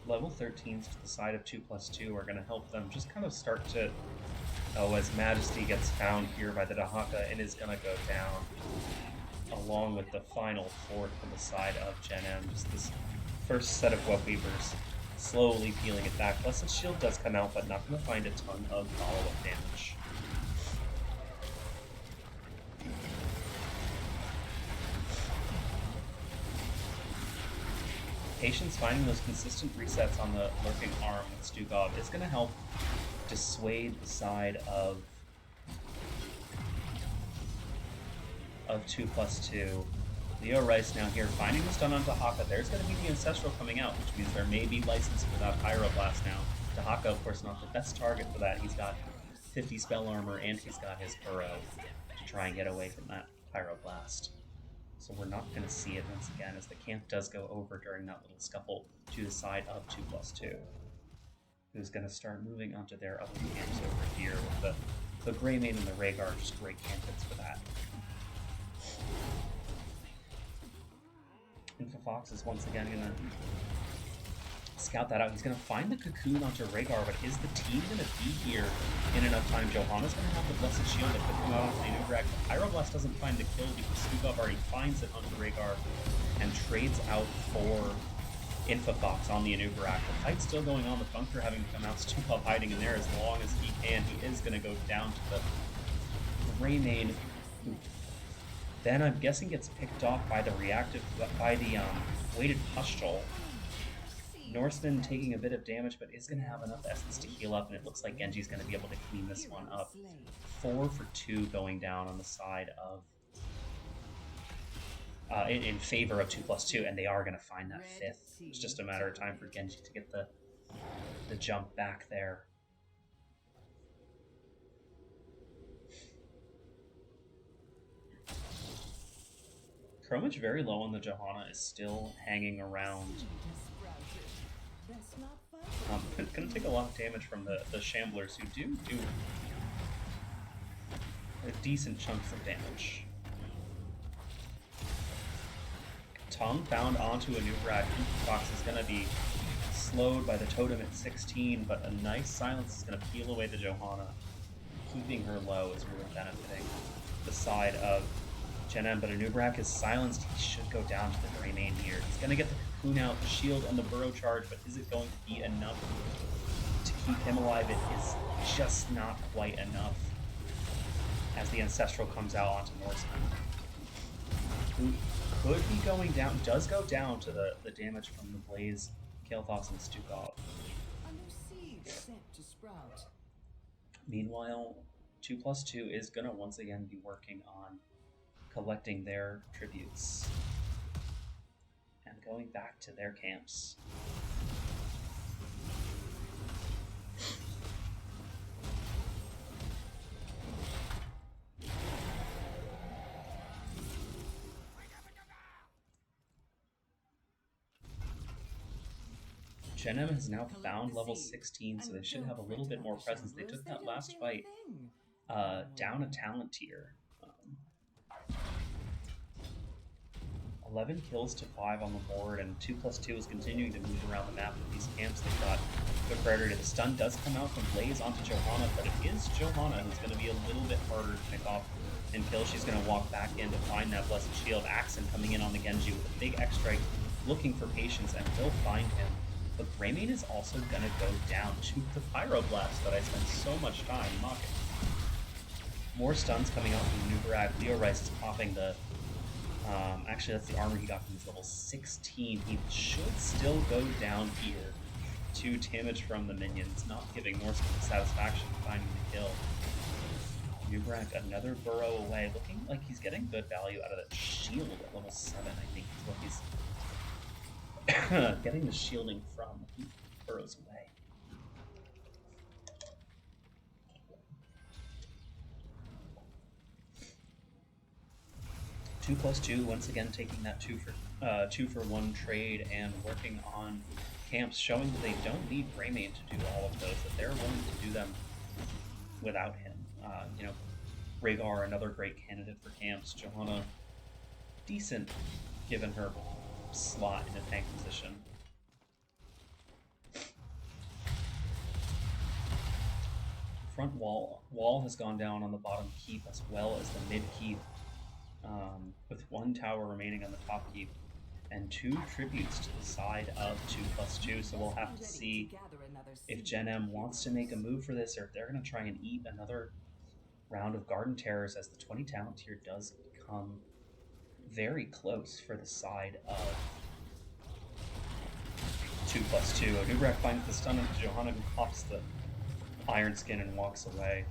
Level 13s to the side of 2+2 are going to help them just kind of start to, as Majesty gets found here by the Dahaka and is going to go down, along with the final fort on the side of Gen M. Just this first set of Web Weavers slowly peeling it back. Blessed Shield does come out, but not going to find a ton of follow-up damage. Patience finding those consistent resets on the lurking arm with Stukov is going to help dissuade the side of 2+2. Leo Rice now here finding the stun on Dahaka. There's going to be the Ancestral coming out, which means there may be license for that Pyroblast now. Dahaka, of course, not the best target for that. He's got 50 spell armor and he's got his burrow to try and get away from that Pyroblast. So we're not going to see it once again, as the camp does go over during that little scuffle to the side of 2+2. Who's going to start moving onto their other camps over here with the Greymane and the Rhaegar, just great candidates for that. Infofox is once again going to scout that out. He's going to find the Cocoon onto Rhaegar, but is the team going to be here in enough time? Johanna's going to have the Blessed Shield that could come out onto the Anubarak. The Pyroblast doesn't find the kill because Stukov already finds it onto Rhaegar and trades out for Infofox on the Anubarak. The fight's still going on, the bunker having to come out, Stukov hiding in there as long as he can. He is going to go down to the Greymane, who then I'm guessing gets picked off by the weighted Pustule. Norseman taking a bit of damage, but is going to have enough essence to heal up, and it looks like Genji's going to be able to clean this one up. 4 for 2 going down on the side of in favor of 2+2, and they are going to find that 5th. It's just a matter of time for Genji to get the jump back there. Chromage very low on the Johanna is still hanging around. Gonna take a lot of damage from the Shamblers, who do a decent chunks of damage. Tongue bound onto a new Brad. Fox is gonna be slowed by the totem at 16, but a nice silence is gonna peel away the Johanna. Keeping her low is really benefiting the side of Gen but Anubrak is silenced. He should go down to the Greymane here. He's going to get the Cocoon out, the shield, and the Burrow charge, but is it going to be enough to keep him alive? It is just not quite enough as the Ancestral comes out onto Norseman, who could be going down, does go down to the damage from the Blaze, Kael'thas, and Stukov. Meanwhile, 2+2 is going to once again be working on collecting their tributes and going back to their camps. Gen M has now found level 16, so they should have a little bit more presence. They took that last fight down a talent tier. 11 kills to 5 on the board, and 2+2 is continuing to move around the map with these camps. They've got the Predator. The stun does come out from Blaze onto Johanna, but it is Johanna who's going to be a little bit harder to pick off and kill. She's going to walk back in to find that Blessed Shield. Axon coming in on the Genji with a big X-Strike, looking for patience, and will find him. But Greymane is also going to go down to the Pyroblast that I spent so much time mocking. More stuns coming out from Nubarak. Leo Rice is popping the... actually, that's the armor he got from his level 16. He should still go down here to damage from the minions, not giving Norseman the satisfaction of finding the kill. Nubarak, another burrow away, looking like he's getting good value out of that shield at level 7, I think is what he's getting the shielding from. He burrows away. Two plus two, once again taking that two for one trade and working on camps, showing that they don't need Greymane to do all of those, that they're willing to do them without him. You know, Rhaegar, another great candidate for camps. Johanna, decent given her slot in a tank position. Front wall has gone down on the bottom keep as well as the mid keep, with one tower remaining on the top keep and 2 tributes to the side of 2+2. So we'll have to see if Gen M wants to make a move for this, or if they're going to try and eat another round of Garden Terrors, as the 20 talent tier does become very close for the side of 2+2. Nubarak finds the stun into Johanna, who pops the Iron Skin and walks away.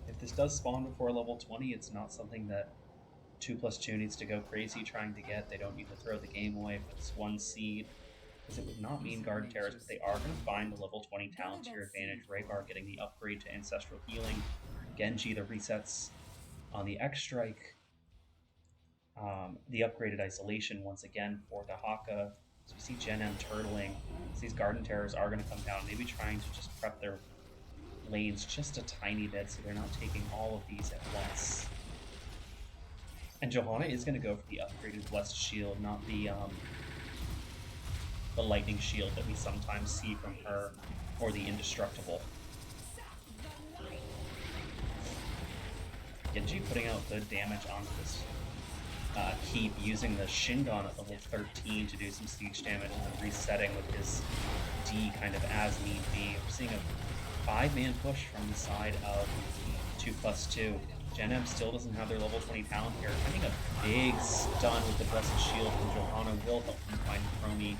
If this does spawn before level 20, it's not something that 2+2 needs to go crazy trying to get. They don't need to throw the game away for this 1 seed, because it would not mean Garden Terrors, but they are going to find the level 20 talent tier advantage. Rhaegar getting the upgrade to Ancestral Healing. Genji, the resets on the X-Strike. The upgraded Isolation once again for Dahaka. So we see Gen M turtling. So these Garden Terrors are going to come down, maybe trying to just prep their lanes just a tiny bit so they're not taking all of these at once. And Johanna is going to go for the upgraded Blessed Shield, not the Lightning Shield that we sometimes see from her, or the Indestructible. Genji putting out good damage onto this keep, using the Shingon at level 13 to do some siege damage, and then resetting with his D kind of as need be. We're seeing a 5-man push from the side of 2+2. Gen M still doesn't have their level 20 talent here. Finding a big stun with the Blessed Shield from Johanna will help them find Chromie.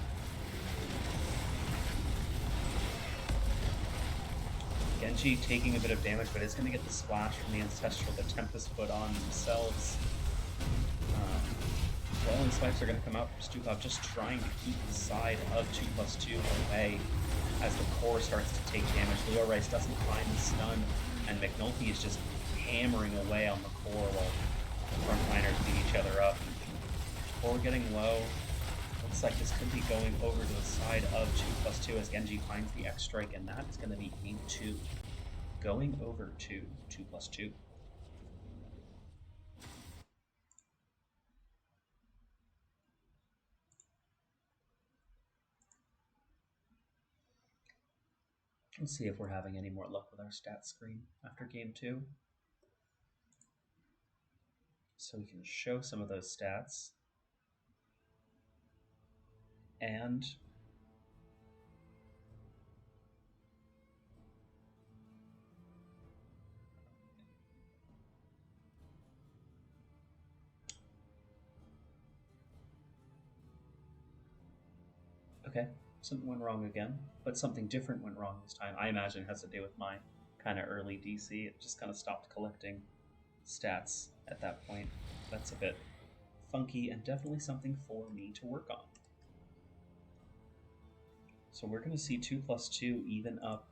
Genji taking a bit of damage, but is going to get the splash from the Ancestral, the Tempest put on themselves. Welling Spikes are going to come out from Stukov, just trying to keep the side of 2+2 away as the core starts to take damage. Leo Rice doesn't find the stun, and McNulty is just hammering away on the core while the frontliners beat each other up. before getting low. Looks like this could be going over to the side of 2+2 as Genji finds the X strike, and that is going to be game 2. Going over to 2+2. Let's see if we're having any more luck with our stats screen after game 2. So we can show some of those stats. And okay, something went wrong again, but something different went wrong this time. I imagine it has to do with my kind of early DC. It just kind of stopped collecting stats at that point. That's a bit funky and definitely something for me to work on. So we're going to see 2+2 even up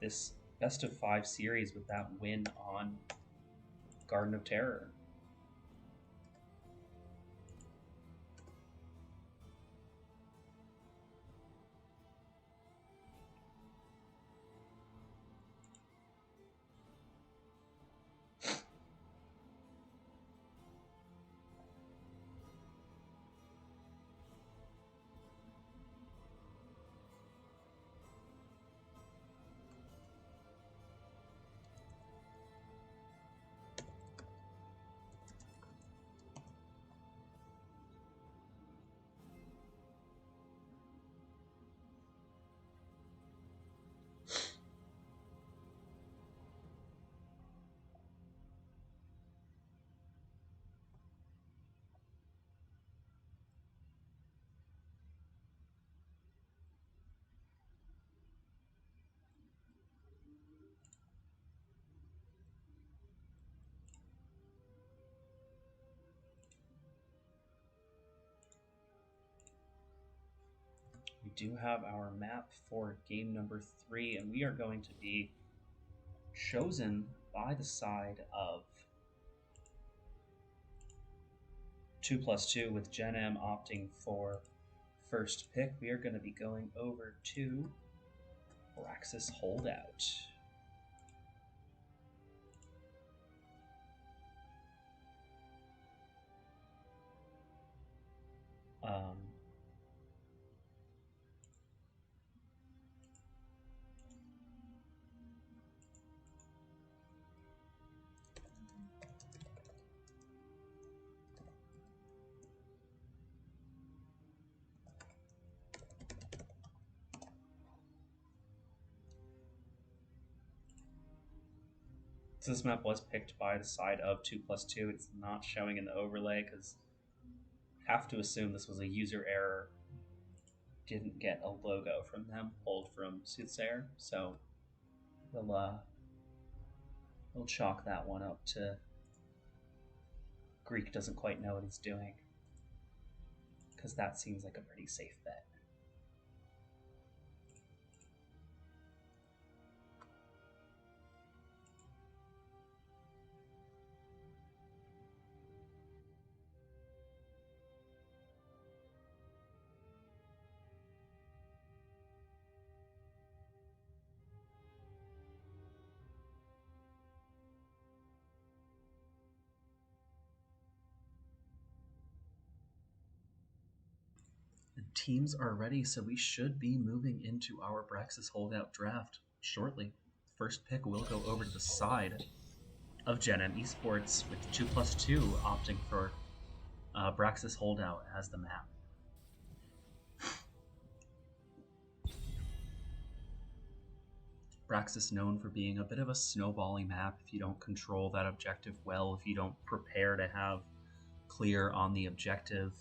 this best of 5 series with that win on Garden of Terror. We do have our map for game number 3, and we are going to be chosen by the side of 2+2 with Gen M opting for first pick. We are going to be going over to Braxis Holdout. So this map was picked by the side of 2+2. It's not showing in the overlay because I have to assume this was a user error. Didn't get a logo from them, pulled from Soothsayer. So we'll chalk that one up to Greek doesn't quite know what he's doing, because that seems like a pretty safe bet. Teams are ready, so we should be moving into our Braxis Holdout draft shortly. First pick will go over to the side of Gen M Esports, with 2+2 opting for Braxis Holdout as the map. Braxis known for being a bit of a snowballing map if you don't control that objective well, if you don't prepare to have clear on the objective.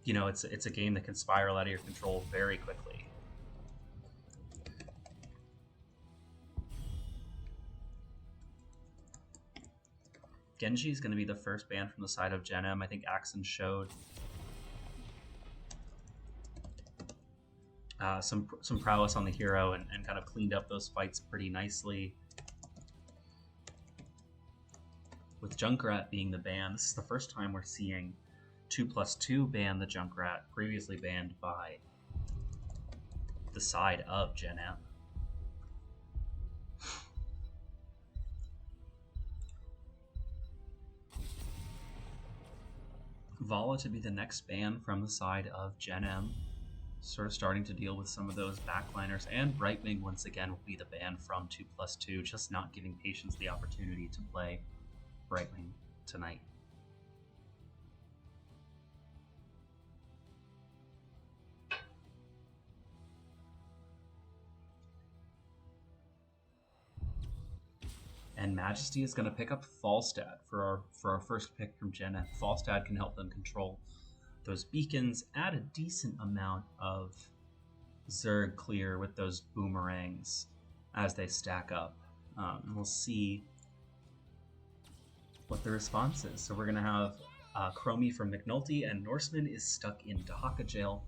You know, it's a game that can spiral out of your control very quickly. Genji is going to be the first ban from the side of Gen M. I think Axon showed some prowess on the hero and kind of cleaned up those fights pretty nicely. with Junkrat being the ban, this is the first time we're seeing 2+2 ban the Junkrat, previously banned by the side of Gen M. Vala to be the next ban from the side of Gen M, sort of starting to deal with some of those backliners, and Brightwing once again will be the ban from 2+2, just not giving Patience the opportunity to play Brightwing tonight. And Majesty is going to pick up Falstad for our first pick from Gen F. Falstad can help them control those beacons, add a decent amount of Zerg clear with those boomerangs as they stack up. And we'll see what the response is. So we're going to have Chromie from McNulty, and Norseman is stuck in Dahaka jail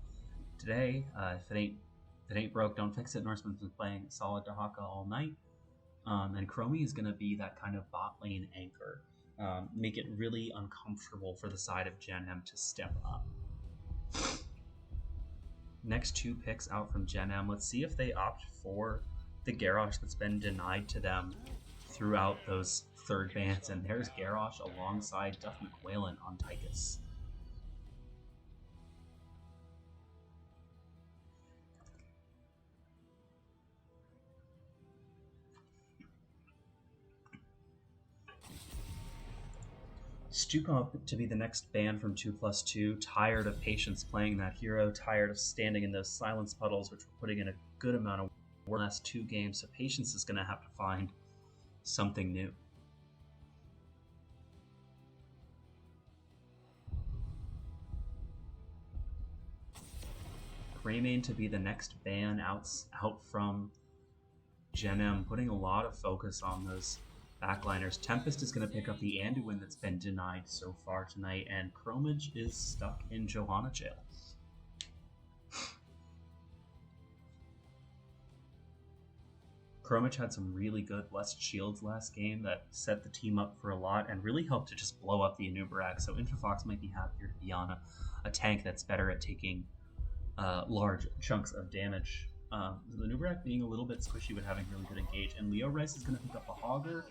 today. If it ain't broke, don't fix it. Norseman's been playing solid Dahaka all night. And Chromie is going to be that kind of bot lane anchor. Make it really uncomfortable for the side of Gen M to step up. Next two picks out from Gen M. Let's see if they opt for the Garrosh that's been denied to them throughout those third bans. And there's Garrosh alongside Duff McWhalen on Tychus. Stukov to be the next ban from 2+2, tired of Patience playing that hero, tired of standing in those silence puddles, which were putting in a good amount of work last two games, so Patience is going to have to find something new. Greymane to be the next ban out from Gen M, putting a lot of focus on those backliners. Tempest is going to pick up the Anduin that's been denied so far tonight, and Chromage is stuck in Johanna jail. Chromage had some really good blessed shields last game that set the team up for a lot and really helped to just blow up the Anubarak, so Intrafox might be happier to be on a tank that's better at taking large chunks of damage. The Anubarak being a little bit squishy but having really good engage, and Leo Rice is going to pick up the Hogger,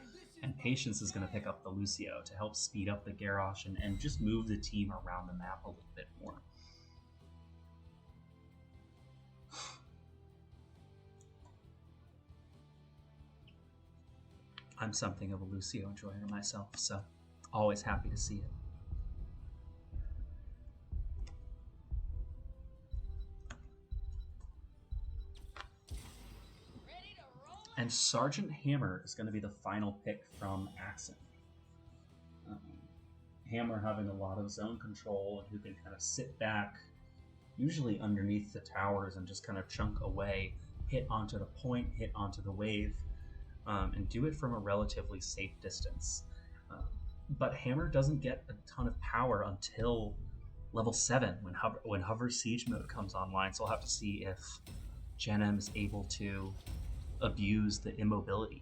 and Patience is going to pick up the Lucio to help speed up the Garrosh and just move the team around the map a little bit more. I'm something of a Lucio enjoyer myself, so always happy to see it. And Sergeant Hammer is going to be the final pick from Axon. Hammer having a lot of zone control and who can kind of sit back, usually underneath the towers, and just kind of chunk away, hit onto the point, hit onto the wave, and do it from a relatively safe distance. But Hammer doesn't get a ton of power until level 7 when Hover Siege mode comes online, so we'll have to see if Gen M is able to abuse the immobility.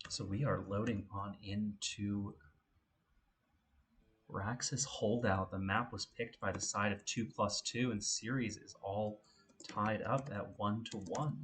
So we are loading on into Rax's holdout. The map was picked by the side of 2+2, and series is all tied up at 1-1.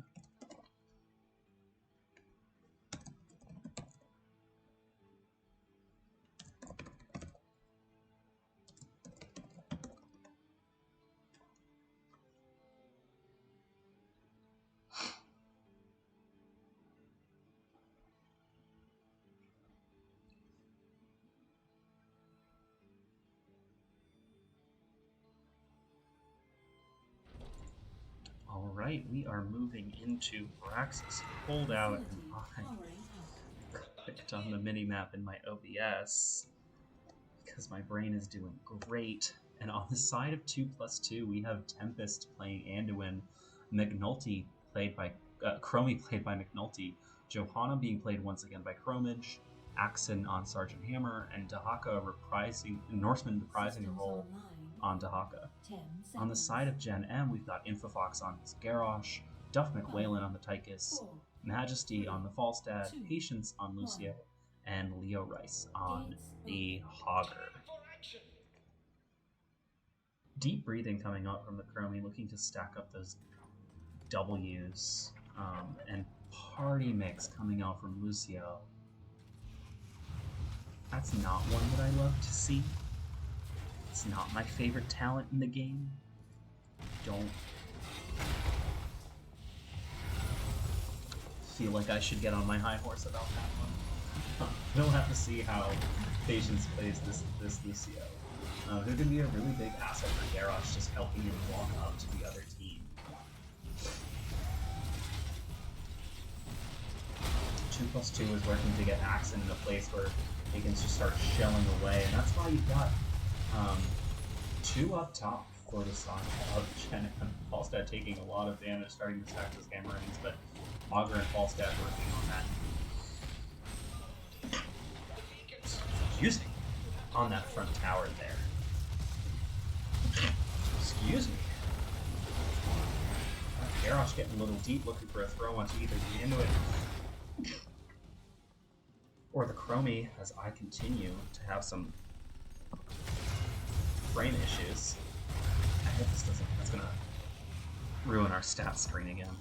Alright, we are moving into Brax's holdout, and I clicked on the minimap in my OBS because my brain is doing great. And on the side of 2+2, we have Tempest playing Anduin, McNulty played by Chromie played by McNulty, Johanna being played once again by Chromage, Axon on Sergeant Hammer, and Norseman reprising the role on Dahaka. On the side of Gen M, we've got Infofox on his Garrosh, Duff McWhalen on the Tychus, Majesty on the Falstad, Patience on Lucio, and Leo Rice on the Hogger. Deep breathing coming out from the Chromie, looking to stack up those W's, and Party Mix coming out from Lucio. That's not one that I love to see. It's not my favorite talent in the game. Don't feel like I should get on my high horse about that one. We'll have to see how Patience plays this Lucio. Who can be a really big asset for Garrosh, just helping him walk up to the other team. 2+2 is working to get Axon in a place where he can just start shelling away, and that's why you've got 2 up top for the side of Jen and Falstad taking a lot of damage, starting to stack those Hammerings, but Augur and Falstad working on that. Excuse me. On that front tower there. Excuse me. Garrosh getting a little deep, looking for a throw onto either the Inuit or the Chromie, as I continue to have some frame issues. I hope this doesn't, that's gonna ruin our stats screen again.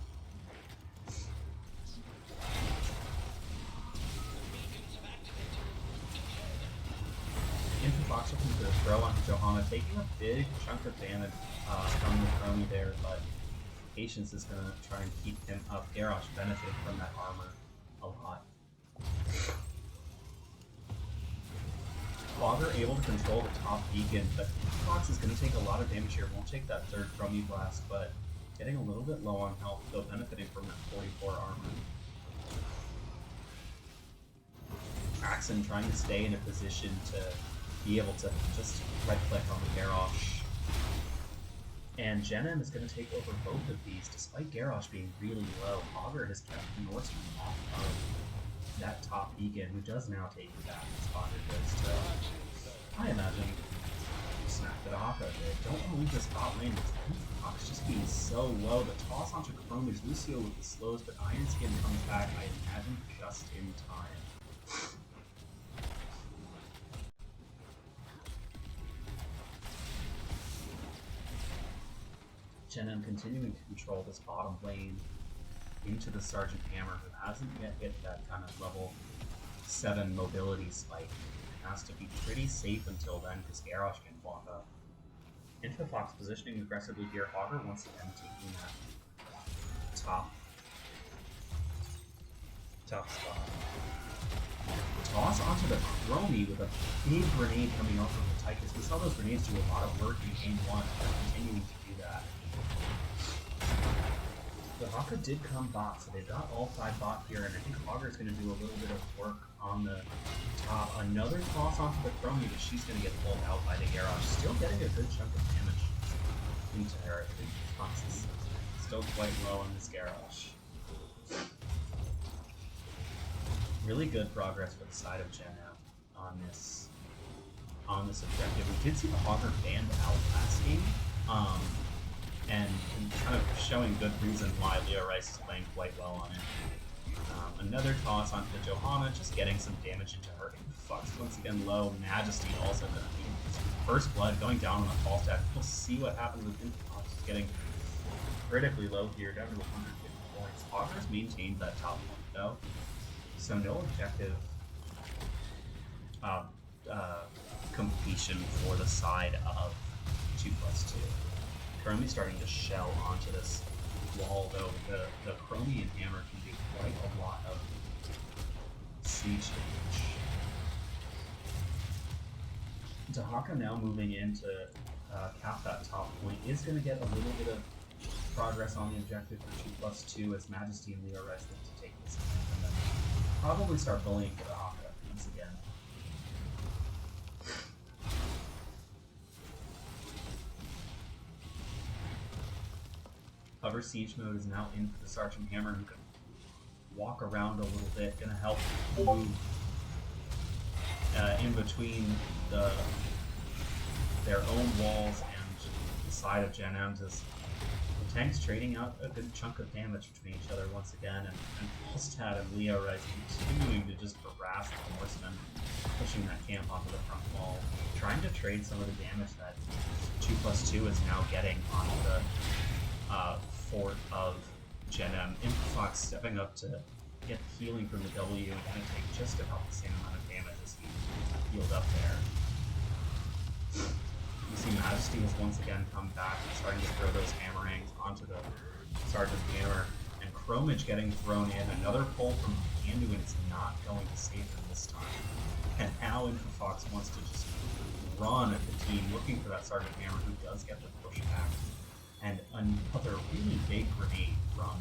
Infofox looking for a throw onto Johanna, taking a big chunk of damage from the Chromie there, but Patience is gonna try and keep him up. Garrosh benefiting from that armor a lot. Augur able to control the top beacon, but Fox is going to take a lot of damage here. Won't take that third Chromie blast, but getting a little bit low on health, though benefiting from that 44 armor. Axon trying to stay in a position to be able to just right-click on the Garrosh. And Jenem is going to take over both of these, despite Garrosh being really low. Augur has kept Norseman off of that top beacon, who does now take it back. Spawner goes to, I imagine, smack the Haka. Don't want to leave this bot lane. Fox just being so low. The toss onto Chromie's Lucio with the slows, but Iron Skin comes back, I imagine, just in time. Jenem continuing to control this bottom lane into the Sergeant Hammer, who hasn't yet hit that kind of level 7 mobility spike. Has to be pretty safe until then, because Garrosh can walk up. Infofox positioning aggressively here. Augur once again taking that top spot. Toss onto the Chromie with a big grenade coming off from the Tychus. We saw those grenades do a lot of work in game 1, and they're continuing to do that. The Haka did come bot, so they've got all 5 bot here, and I think Augur is going to do a little bit of work on the top. Another toss onto the Chromie, but she's going to get pulled out by the Garrosh. Still getting a good chunk of damage into her. I think Fox is still quite low on this Garrosh. Really good progress for the side of Jenem on this objective. We did see the Augur banned out last game. And kind of showing good reason why Leo Rice is playing quite well on it. Another toss onto Johanna, just getting some damage into her. Fox once again low. Majesty also going to be first blood going down on the Falstad. We'll see what happens with Fox getting critically low here, down to 150 points. Augur's maintained that top point though, so no objective completion for the side of 2+2. Chromie starting to shell onto this wall, though. The Chromie and Hammer can do quite a lot of siege damage. Dahaka now moving in to cap that top point is going to get a little bit of progress on the objective for 2+2 as Majesty and Leo Rice look to take this and then probably start bullying Dahaka once again. Hover Siege mode is now in for the Sergeant Hammer, who can walk around a little bit, gonna help move in between their own walls and the side of Jenem's as tanks trading out a good chunk of damage between each other once again, and Volstad and Leo Rise continuing to just harass the Norsemen, pushing that camp onto the front wall, trying to trade some of the damage that 2+2 is now getting onto the fort of Genem. Infofox stepping up to get healing from the W and going to take just about the same amount of damage as he healed up there. You see Majesty has once again come back and starting to throw those hammerings onto the Sergeant Hammer, and Chromage getting thrown in. Another pull from Anduin is not going to save him this time. And now Infofox wants to just run at the team looking for that Sergeant Hammer, who does get the pushback. And another really big grenade from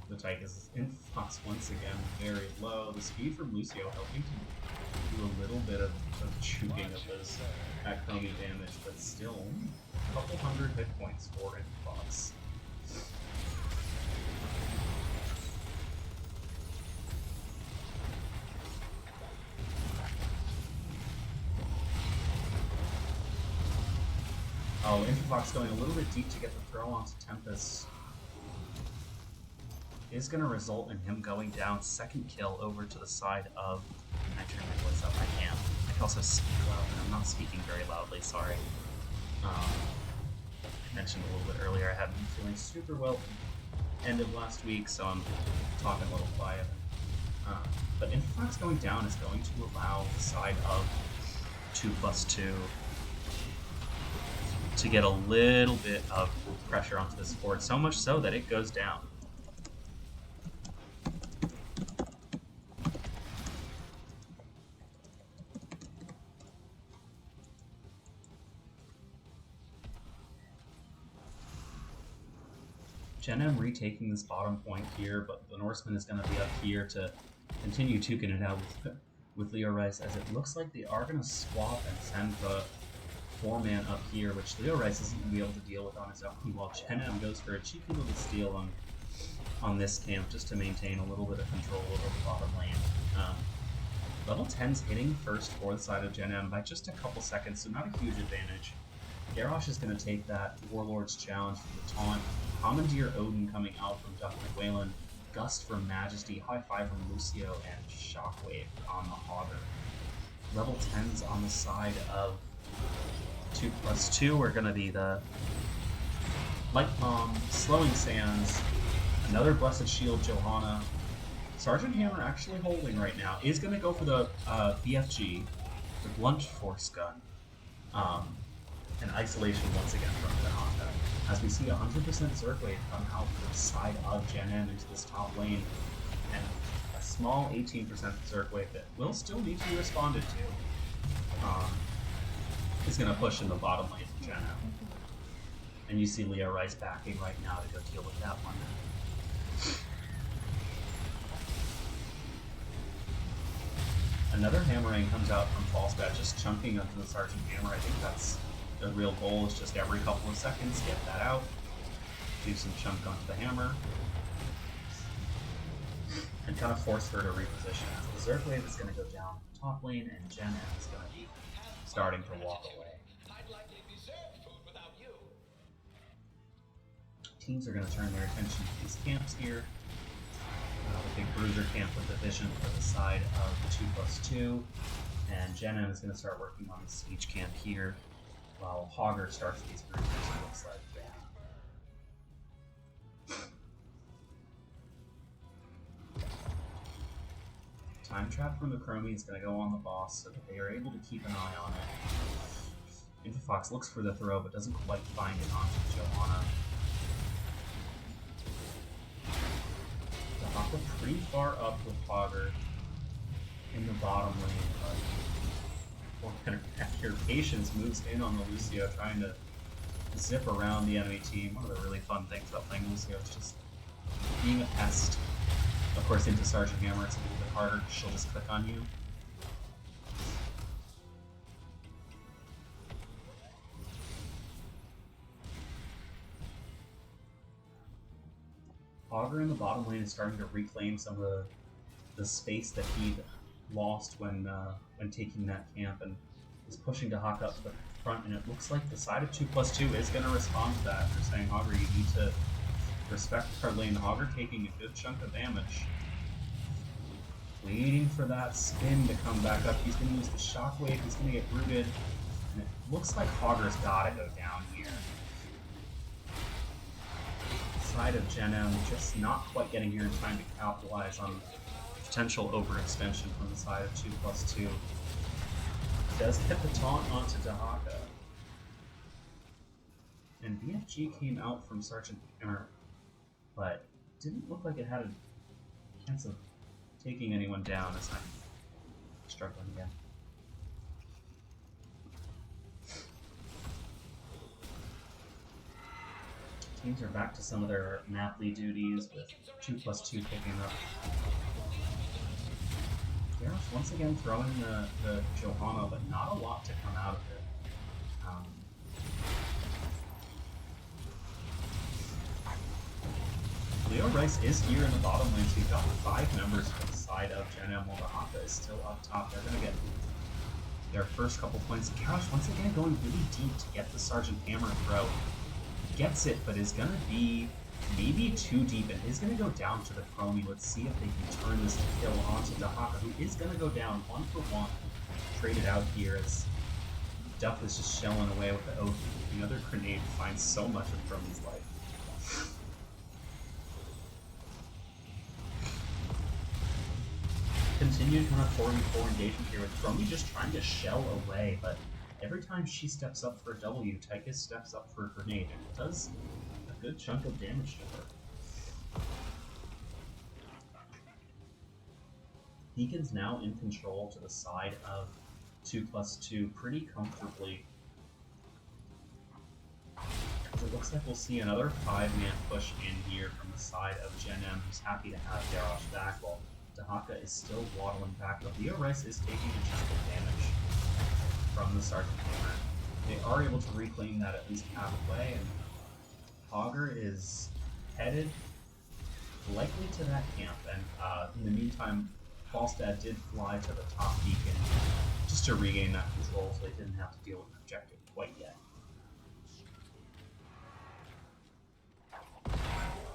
the Tychus. Infofox once again very low. The speed from Lucio helping to do a little bit of shooting of those Chromie damage, but still a couple hundred hit points for Infofox. Oh, Infofox going a little bit deep to get the throw onto Tempest is going to result in him going down. Second kill over to the side of... I turn my voice up, I can also speak loud, and I'm not speaking very loudly, sorry. I mentioned a little bit earlier I haven't been feeling super well end of last week, so I'm talking a little quiet. But Infofox going down is going to allow the side of 2+2 to get a little bit of pressure onto this fort, so much so that it goes down. Genem retaking this bottom point here, but the Norseman is going to be up here to continue tuking it out with Leo Rice, as it looks like they are going to swap and send the 4-man up here, which Leo Rice isn't going to be able to deal with on his own, while Genem goes for a cheeky little steal on this camp just to maintain a little bit of control over the bottom lane. Level 10's hitting first for the side of Genem by just a couple seconds, so not a huge advantage. Garrosh is going to take that Warlord's challenge for the taunt. Commandeer Odin coming out from Duck McWhalen, Gust from Majesty, High Five from Lucio, and Shockwave on the Hogger. Level 10s on the side of 2+2 are going to be the Light Bomb, Slowing Sands, another Blessed Shield Johanna. Sergeant Hammer actually holding right now is going to go for the BFG, the Blunt Force Gun, and Isolation once again from the Honda. As we see 100% Zerglade come out from the side of Genem into this top lane, and a small 18% Zerglade that will still need to be responded to, is going to push in the bottom lane for Genem. And you see Leo Rice backing right now to go deal with that one. Another hammering comes out from Volstad, just chunking onto the Sergeant Hammer. I think that's the real goal, is just every couple of seconds get that out, do some chunk onto the hammer, and kind of force her to reposition. The Zerglade is going to go down the top lane, and Genem is going to be starting to walk away. Teams are going to turn their attention to these camps here. The big bruiser camp with the vision for the side of 2+2, and Genem is going to start working on the siege camp here, while Hogger starts these bruisers, it looks like. Time Trap from the Chromie is going to go on the boss so that they are able to keep an eye on it. Infofox looks for the throw but doesn't quite find it onto Johanna. The Hopper pretty far up with Hogger in the bottom lane, but your patience moves in on the Lucio, trying to zip around the enemy team. One of the really fun things about playing Lucio is just being a pest. Of course, into Sergeant Hammer it's a little bit harder, she'll just click on you. Hogger in the bottom lane is starting to reclaim some of the space that he lost when taking that camp, and is pushing Dahaka up to the front, and it looks like the side of 2+2 is going to respond to that. They're saying, Augur, you need to respect our lane. Augur taking a good chunk of damage. Waiting for that spin to come back up. He's going to use the shockwave. He's going to get rooted. And it looks like Augur's got to go down here. Side of Genem just not quite getting here in time to capitalize on potential overextension from the side of 2+2. Does get the taunt onto Dahaka. And BFG came out from Sergeant Hammer, but didn't look like it had a chance of taking anyone down as I'm struggling again. Teams are back to some of their map lead duties with 2+2 picking up. Garrosh once again throwing the Johanna, but not a lot to come out of it. Leo Rice is here in the bottom lane, so you've got 5 members for the side of Genem, while Dahaka is still up top. They're going to get their first couple points. Garrosh once again going really deep to get the Sergeant Hammer throw. Gets it, but is going to be maybe too deep, and is going to go down to the Chromie. Let's see if they can turn this kill onto Dahaka, who is going to go down 1-for-1. Traded out here as Duff is just shelling away with the Oath. The other grenade finds so much of Chromie's life. Continued kind of 4v4 engagement here with Chromie just trying to shell away, but every time she steps up for a W, Tychus steps up for a grenade, and it does a good chunk of damage to her. Deacon's now in control to the side of 2+2 pretty comfortably. It looks like we'll see another 5-man push in here from the side of Genem, who's happy to have Garrosh back, while Dahaka is still waddling back, but Leo Rice is taking a chunk of damage from the Sergeant Hammer. They are able to reclaim that at least halfway, and Augur is headed likely to that camp, and in the meantime, Falstad did fly to the top beacon just to regain that control, so they didn't have to deal with an objective quite yet.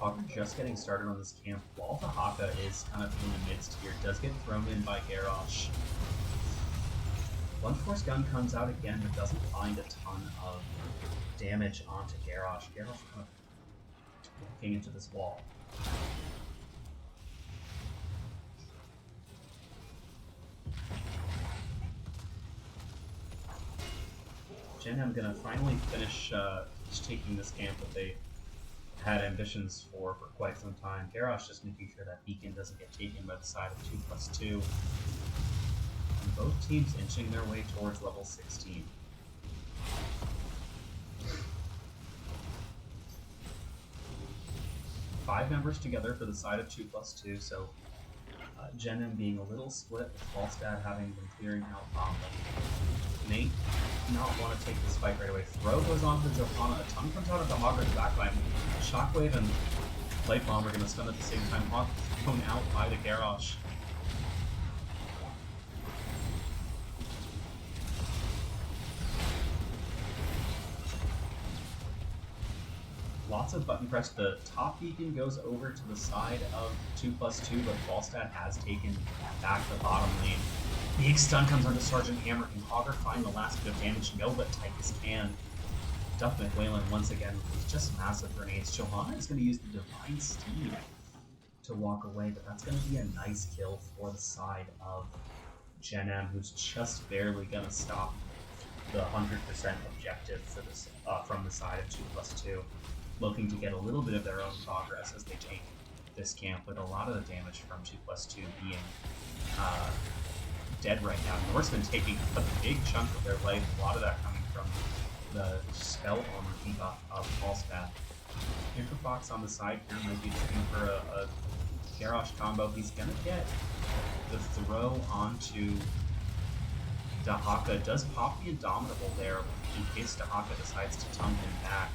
Augur just getting started on this camp, while Dahaka is kind of in the midst here, does get thrown in by Garrosh. Blunt Force Gun comes out again, but doesn't find a ton of damage onto Garrosh. Garrosh kind of walking into this wall. Genem gonna finally finish taking this camp that they had ambitions for quite some time. Garrosh just making sure that beacon doesn't get taken by the side of 2+2. And both teams inching their way towards level 16. Five members together for the side of 2+2, so Genem being a little split, with Falstad having been clearing out Bomba. Nate not want to take this fight right away. Throw goes on to Johanna. A ton comes out of the Auger's backline. Shockwave and Light Bomb are going to stun at the same time. Hawk thrown out by the Garrosh. Lots of button press. The top beacon goes over to the side of 2+2, but Falstad has taken back the bottom lane. Big stun comes onto Sergeant Hammer. Can Augur find the last bit of damage? No, but Tychus can. Duff McWhalen once again with just massive grenades. Johanna is going to use the Divine Steed to walk away, but that's going to be a nice kill for the side of Genem, who's just barely going to stop the 100% objective for this from the side of 2+2. Looking to get a little bit of their own progress as they take this camp, with a lot of the damage from 2+2 being dead right now. Norseman taking a big chunk of their life, a lot of that coming from the spell armor debuff of Falstad. Interfox on the side here might be looking for a Garrosh combo. He's going to get the throw onto Dahaka. Does pop the Indomitable there in case Dahaka decides to tongue him back.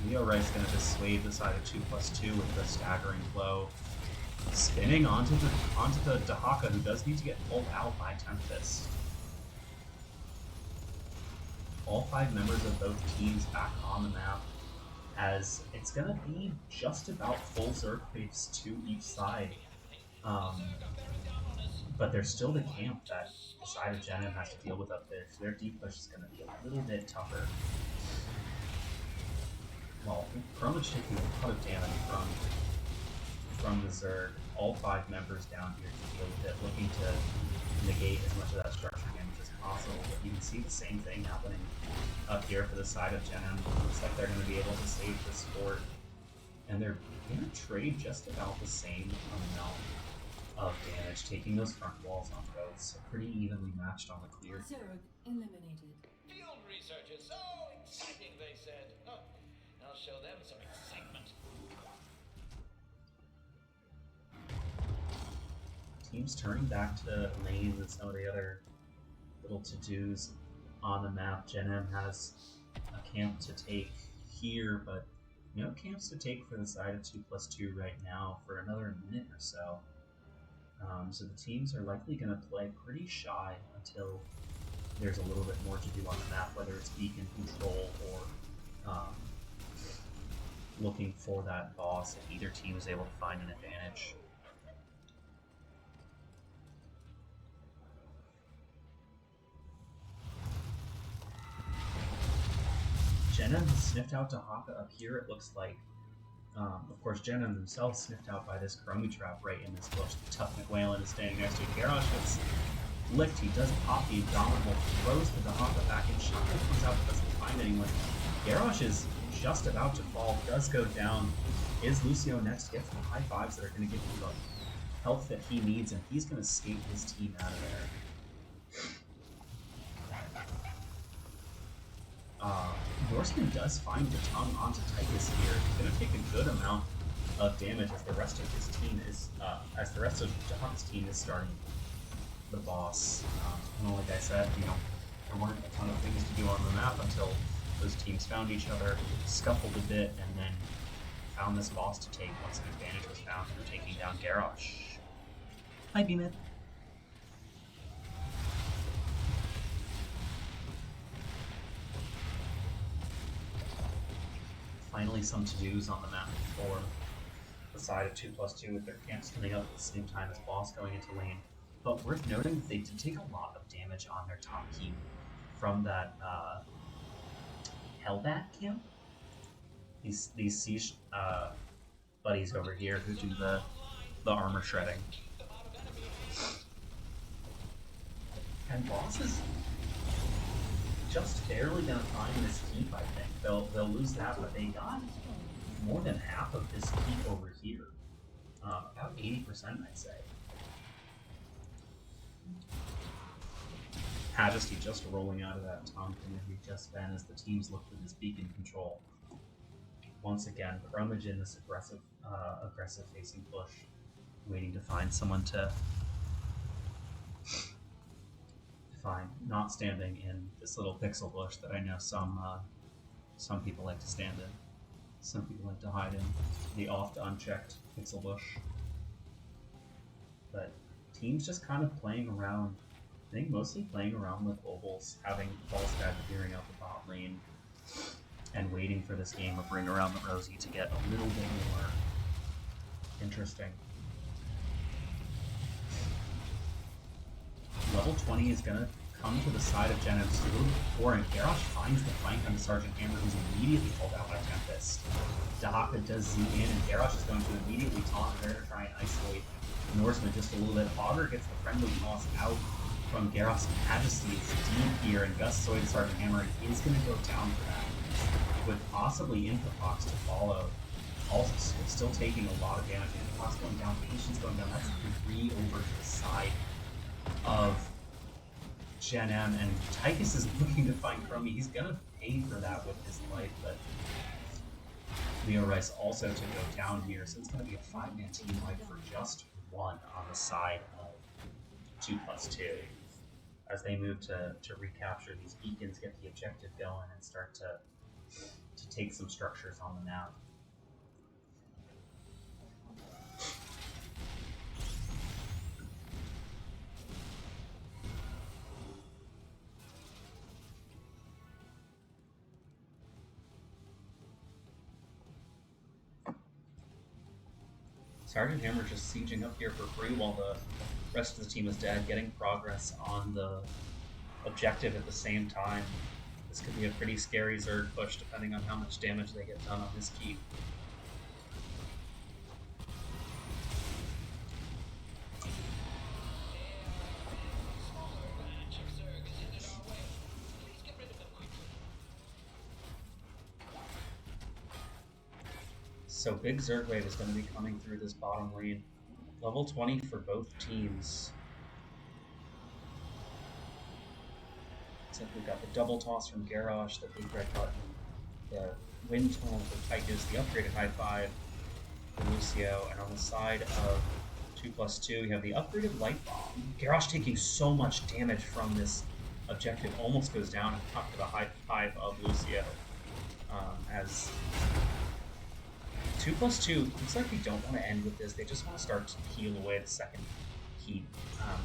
Leo Rice going to dissuade the side of 2+2 with the staggering blow. Spinning onto the Dahaka, who does need to get pulled out by Tempest. all 5 members of both teams back on the map, as it's going to be just about full Zerg waves to each side. But there's still the camp that the side of Genem has to deal with up there, so their deep push is going to be a little bit tougher. Well, Chromage taking a lot of damage from the Zerg. All 5 members down here to deal with it, looking to negate as much of that structure damage as possible. But you can see the same thing happening up here for the side of Genem. Looks like they're going to be able to save this fort, and they're going to trade just about the same amount of damage, taking those front walls on both, so pretty evenly matched on the clear. Zerg eliminated. Field research is so exciting, they said. Huh. I'll show them some excitement. Teams turning back to lanes and some of the other little to-dos on the map. Genem has a camp to take here, but no camps to take for the side of 2+2 right now for another minute or so. So the teams are likely going to play pretty shy until there's a little bit more to do on the map, whether it's beacon control or looking for that boss if either team is able to find an advantage. Genem has sniffed out Dahaka up here, it looks like. Of course, Genem themselves sniffed out by this Chromie trap right in this bush. The tough McWhalen is standing next to it. Garrosh gets licked. He does pop the Indomitable, throws the Dahaka back in. Shotgun comes out, but doesn't find anyone. Garrosh is just about to fall, does go down. Is Lucio next? Gets the high fives that are going to give him the health that he needs, and he's going to skate his team out of there. Norseman does find the tongue onto Tychus here. He's going to take a good amount of damage as the rest of his team is, Dahaka's team is starting the boss. And like I said, there weren't a ton of things to do on the map until those teams found each other, scuffled a bit, and then found this boss to take once an advantage was found through taking down Garrosh. Hi, Beamit. Finally, some to-dos on the map for the side of 2+2 with their camps coming up at the same time as boss going into lane. But worth noting that they did take a lot of damage on their top keep from that Hellbat camp. These siege buddies over here who do the armor shredding. And boss is just barely gonna find this keep, I think. They'll lose that, but they got more than half of this keep over here. About 80%, I'd say. Majesty just rolling out of that tongue from where we've just been as the teams look for this beacon control. Once again, Chromage in this aggressive facing push, waiting to find someone to find, not standing in this little pixel bush that I know some people like to stand in. Some people like to hide in the oft unchecked pixel bush. But teams just kind of playing around, I think mostly playing around with ovals, having Falstad clearing out the bot lane, and waiting for this game of Ring Around the Rosie to get a little bit more interesting. Level 20 is going to come to the side of Genem just a little bit before, and Garrosh finds the flank on the Sergeant Hammer, who's immediately pulled out by Tempest. Dahaka does zoom in, and Garrosh is going to immediately taunt there to try and isolate Norseman just a little bit. Augur gets the friendly toss out from Garrosh. Majesty is deep here, and Gus Soy, the Sergeant Hammer, is going to go down for that, with possibly Input Box to follow. Also still taking a lot of damage. Input Box going down, Patience going down. That's 3 over to the side of Genem, and Tychus is looking to find Chromie. He's gonna pay for that with his life, but Leo Rice also to go down here, so it's gonna be a 5-man team fight for just 1 on the side of 2+2 as they move to recapture these beacons, get the objective going, and start to take some structures on the map. Sergeant Hammer just sieging up here for free while the rest of the team is dead, getting progress on the objective at the same time. This could be a pretty scary Zerg push depending on how much damage they get done on this keep. So big Zerg wave is going to be coming through this bottom lane. Level 20 for both teams. Looks like we've got the double toss from Garrosh, the big red button, the wind tunnel for Tychus, the upgraded high five for Lucio, and on the side of 2+2 you have the upgraded light bomb. Garrosh taking so much damage from this objective, almost goes down and up to the high five of Lucio. As 2+2, looks like they don't want to end with this. They just want to start to peel away the second keep.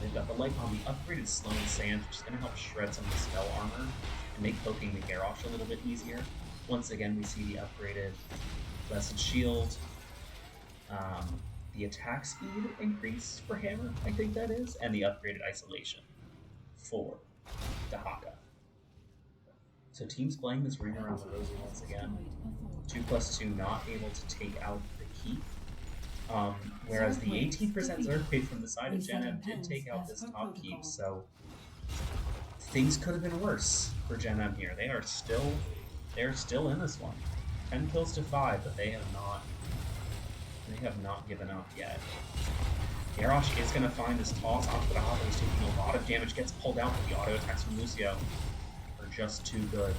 They've got the light bomb, the upgraded slow and sands, which is going to help shred some of the spell armor and make poking the Garrosh a little bit easier. Once again, we see the upgraded blessed shield, the attack speed increase for Hammer, I think that is, and the upgraded isolation for Dahaka. So teams playing this ring around the rosy once again. 2+2 not able to take out the keep. Whereas the 18% Zerg wave from the side of Gen M did take out this top keep, so things could have been worse for Gen M here. They're still in this one. 10 kills to 5, but they have not given up yet. Garrosh is going to find this toss onto the hopper. He's taking a lot of damage, gets pulled out, but the auto attacks from Lucio are just too good.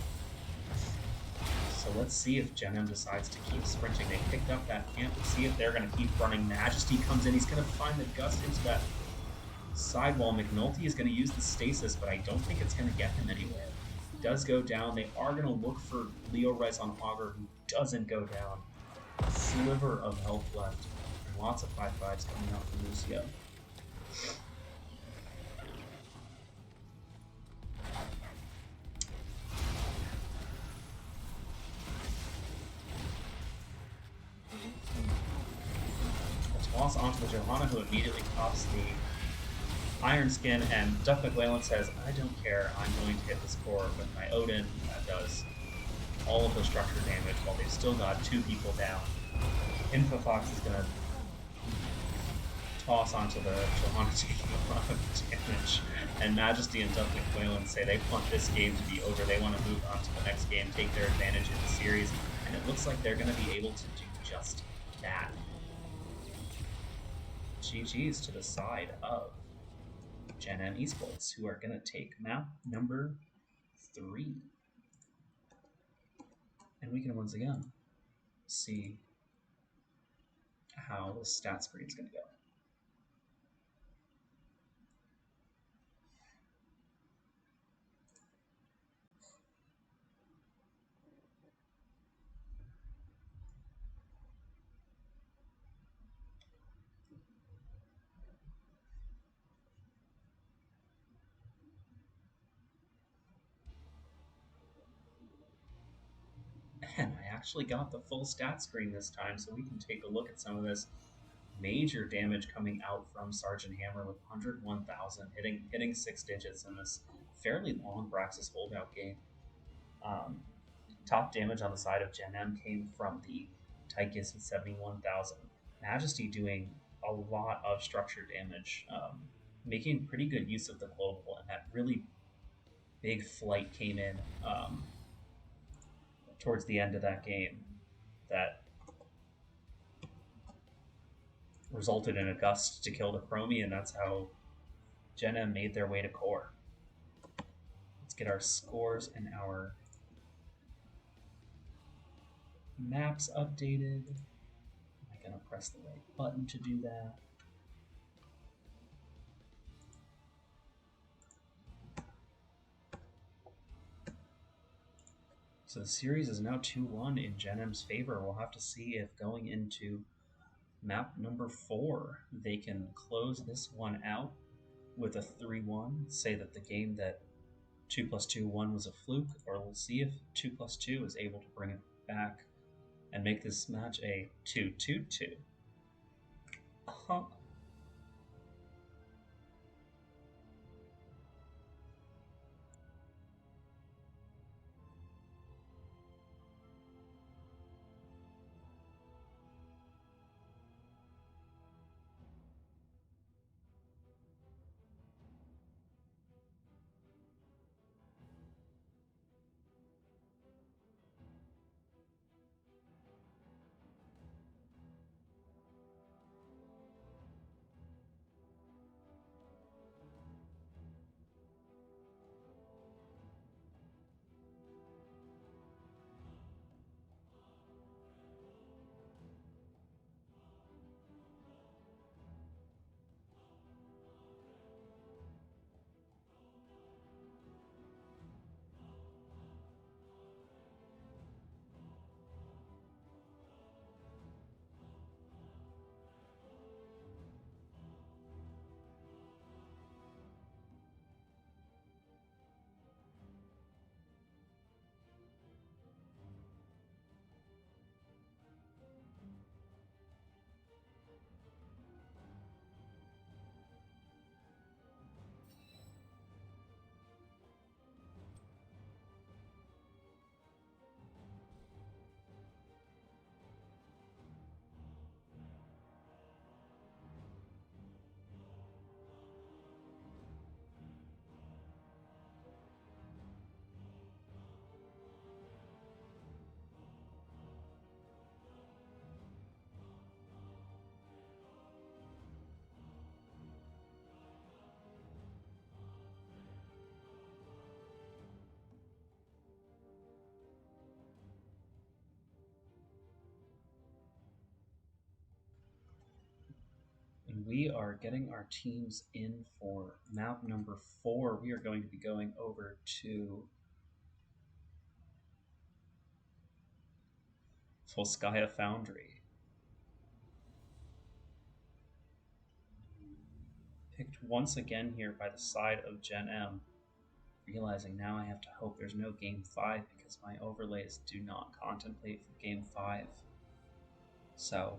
So let's see if Gen M decides to keep sprinting. They picked up that camp. Let's see if they're going to keep running. Majesty comes in. He's going to find the gust into that sidewall. McNulty is going to use the stasis, but I don't think it's going to get him anywhere. Does go down. They are going to look for Leo Res on Augur, who doesn't go down. A sliver of health left. And lots of 5/5s coming out from Lucio. Toss onto the Johanna, who immediately pops the Iron Skin, and Duck McWhalen says, I don't care, I'm going to hit this core with my Odin. That does all of the structure damage while they've still got 2 people down. Infofox is going to toss onto the Johanna, taking a lot of damage, and Majesty and Duck McWhalen say they want this game to be over. They want to move on to the next game, take their advantage in the series, and it looks like they're going to be able to do just that. GG's to the side of Gen M Esports, who are going to take map number 3. And we can once again see how the stat screen is going to go. And I actually got the full stat screen this time, so we can take a look at some of this major damage coming out from Sergeant Hammer with 101,000, hitting 6 digits in this fairly long Braxis holdout game. Top damage on the side of Gen M came from the Tychus with 71,000. Majesty doing a lot of structure damage, making pretty good use of the global, and that really big flight came in towards the end of that game that resulted in a gust to kill the Chromie, and that's how Gen M made their way to core. Let's get our scores and our maps updated. Am I gonna press the right button to do that? So the series is now 2-1 in Gen M's favor. We'll have to see if going into map number 4, they can close this one out with a 3-1, say that the game that 2+2 won was a fluke, or we'll see if 2+2 is able to bring it back and make this match a 2-2-2. And we are getting our teams in for map number 4. We are going to be going over to Volskaya Foundry. Picked once again here by the side of Gen M. Realizing now I have to hope there's no Game 5 because my overlays do not contemplate for Game 5. So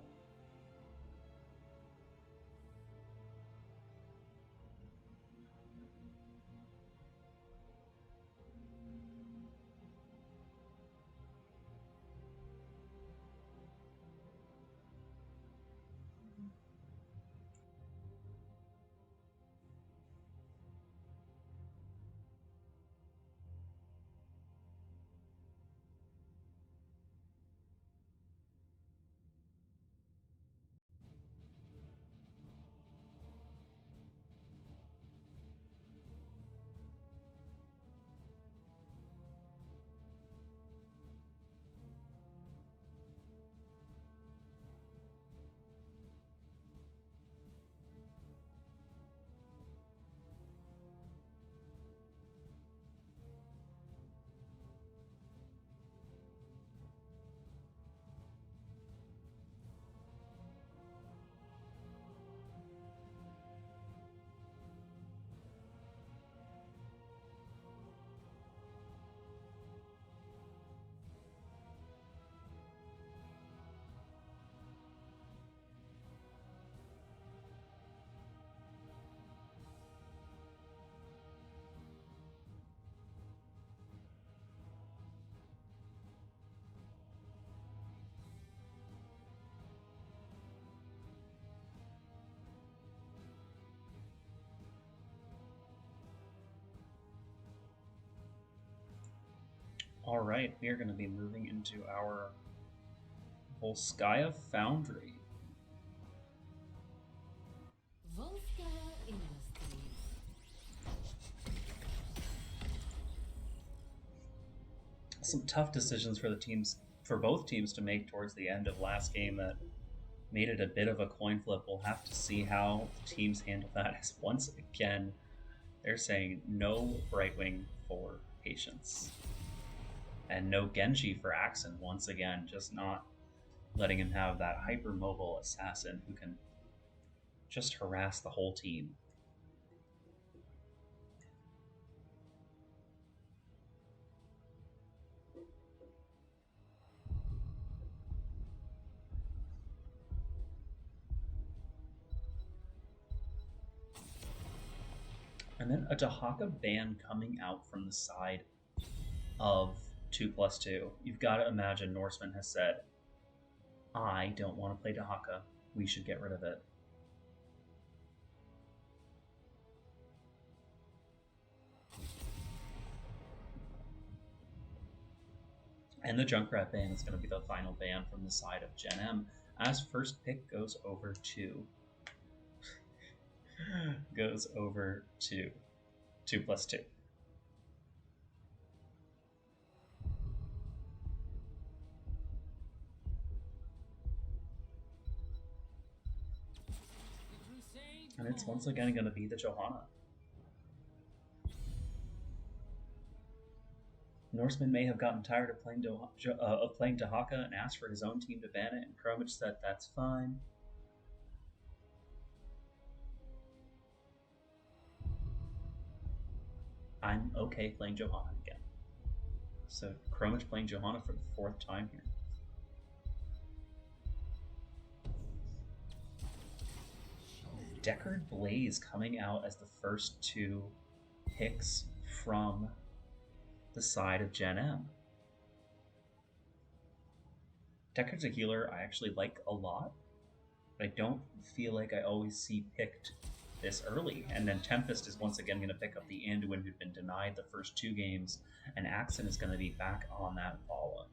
all right, we are going to be moving into our Volskaya Foundry. Volskaya Industries. Some tough decisions for the teams, for both teams to make towards the end of last game that made it a bit of a coin flip. We'll have to see how the teams handle that, as once again they're saying no Brightwing for Patience. And no Genji for Axon once again, just not letting him have that hyper-mobile assassin who can just harass the whole team. And then a Dahaka ban coming out from the side of 2+2. You've got to imagine Norseman has said, I don't want to play Dahaka. We should get rid of it. And the Junkrat ban is going to be the final ban from the side of Gen M, as first pick goes over to 2+2. And it's once again going to be the Johanna. Norseman may have gotten tired of playing Dahaka and asked for his own team to ban it, and Chromich said that's fine. I'm okay playing Johanna again. So Chromich playing Johanna for the 4th time here. Deckard Blaze coming out as the first 2 picks from the side of Gen M. Deckard's a healer I actually like a lot, but I don't feel like I always see picked this early. And then Tempest is once again going to pick up the Anduin who'd been denied the first 2 games, and Axon is going to be back on that Vala.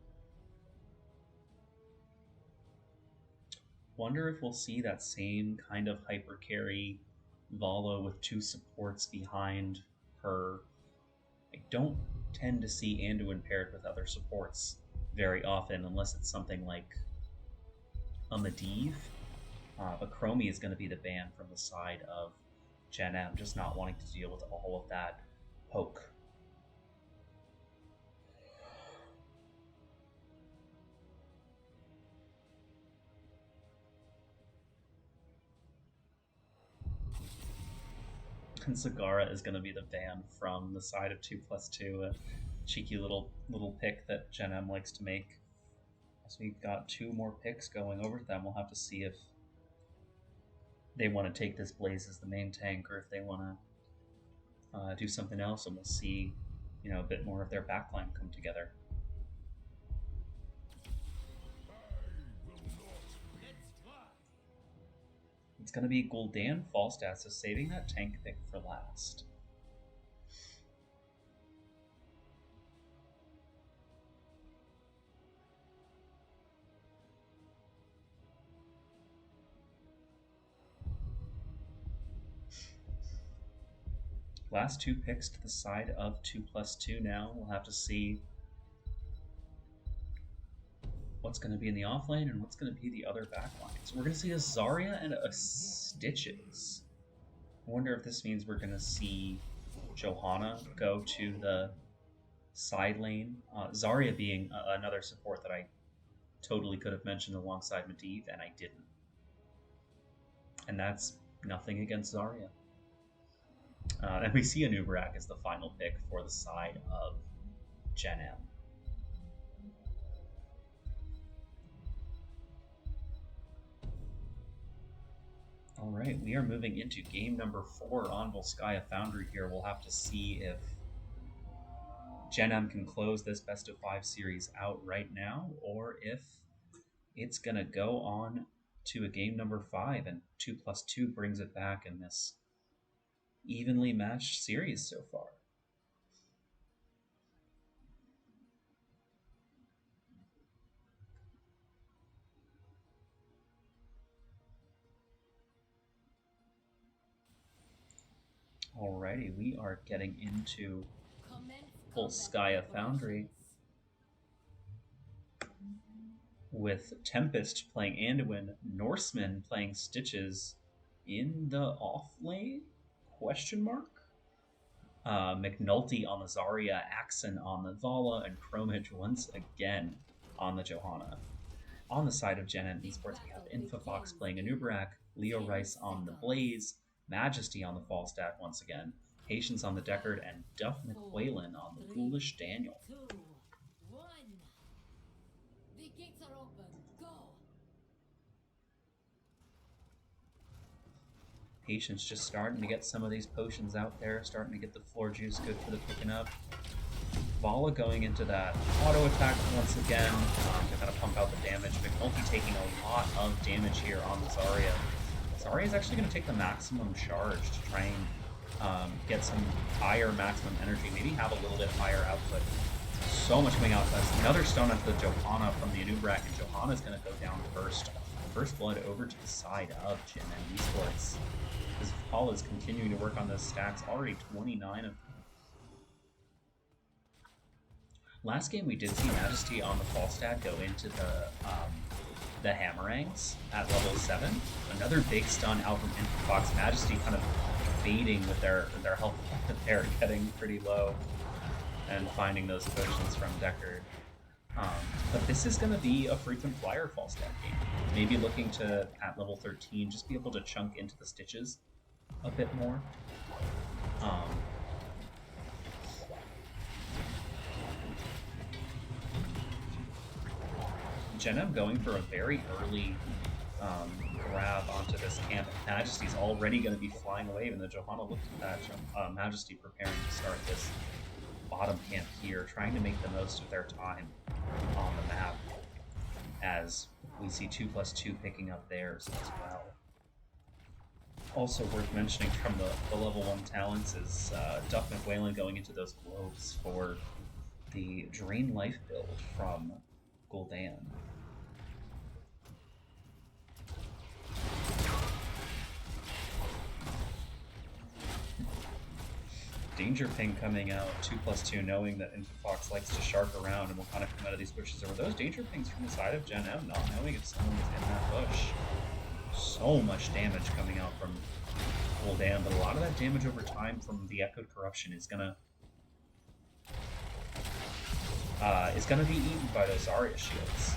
Wonder if we'll see that same kind of hyper carry Vala with 2 supports behind her. I don't tend to see Anduin paired with other supports very often, unless it's something like a Medivh. But Chromie is going to be the ban from the side of Gen M, just not wanting to deal with all of that poke. And Zagara is going to be the ban from the side of 2+2, a cheeky little pick that Gen M likes to make. So we've got 2 more picks going over to them. We'll have to see if they want to take this Blaze as the main tank, or if they want to do something else, and we'll see, a bit more of their backline come together. It's going to be Gul'dan Falstad, so saving that tank pick for last. Last 2 picks to the side of 2+2 now. We'll have to see what's going to be in the offlane and what's going to be the other backline. So we're going to see a Zarya and a Stitches. I wonder if this means we're going to see Johanna go to the side lane. Zarya being another support that I totally could have mentioned alongside Medivh, and I didn't. And that's nothing against Zarya. And we see Anubarak as the final pick for the side of Gen M. Alright, we are moving into game number 4 on Volskaya Foundry here. We'll have to see if Gen M can close this best of 5 series out right now, or if it's going to go on to a game number 5 and 2+2 brings it back in this evenly matched series so far. Alrighty, we are getting into Volskaya Foundry with Tempest playing Anduin, Norseman playing Stitches in the off lane? Question mark? McNulty on the Zarya, Axon on the Vala, and Chromich once again on the Johanna. On the side of Gen M Esports, we have Infofox playing Anubarak, Leo Rice on the Blaze, Majesty on the Falstad once again, Patience on the Deckard, and Duff McQuaylen on the Foolish Daniel. 2, 1. The gates are open. Go. Patience just starting to get some of these potions out there, starting to get the floor juice good for the picking up. Vala going into that auto attack once again to kind of pump out the damage. McNulty taking a lot of damage here on the Zarya. Zarya is actually going to take the maximum charge to try and get some higher maximum energy, maybe have a little bit higher output. So much coming out. That's another stun onto the Johanna from the Anubrak, and Johanna's going to go down first. First blood over to the side of Jin and Esports. As Paul is continuing to work on those stacks, already 29 of them. Last game we did see Majesty on the Falstad go into the Hammerangs at level 7. Another big stun out from Infofox. Majesty kind of baiting with their health there, getting pretty low and finding those potions from Deckard. But this is going to be a frequent flyer Falstad game. Maybe looking to, at level 13, just be able to chunk into the stitches a bit more. Jenem going for a very early grab onto this camp. Majesty's already going to be flying away, even though Johanna looked at that. Majesty preparing to start this bottom camp here, trying to make the most of their time on the map, as we see 2+2 picking up theirs as well. Also worth mentioning from the level 1 talents is Duff McWhalen going into those globes for the Drain Life build from Gul'dan. Danger Ping coming out, 2+2, knowing that Infofox likes to shark around and will kind of come out of these bushes. There were those Danger Pings from the side of Gen M, not knowing if someone was in that bush. So much damage coming out from Gul'dan, but a lot of that damage over time from the Echoed Corruption is gonna be eaten by those Zarya shields.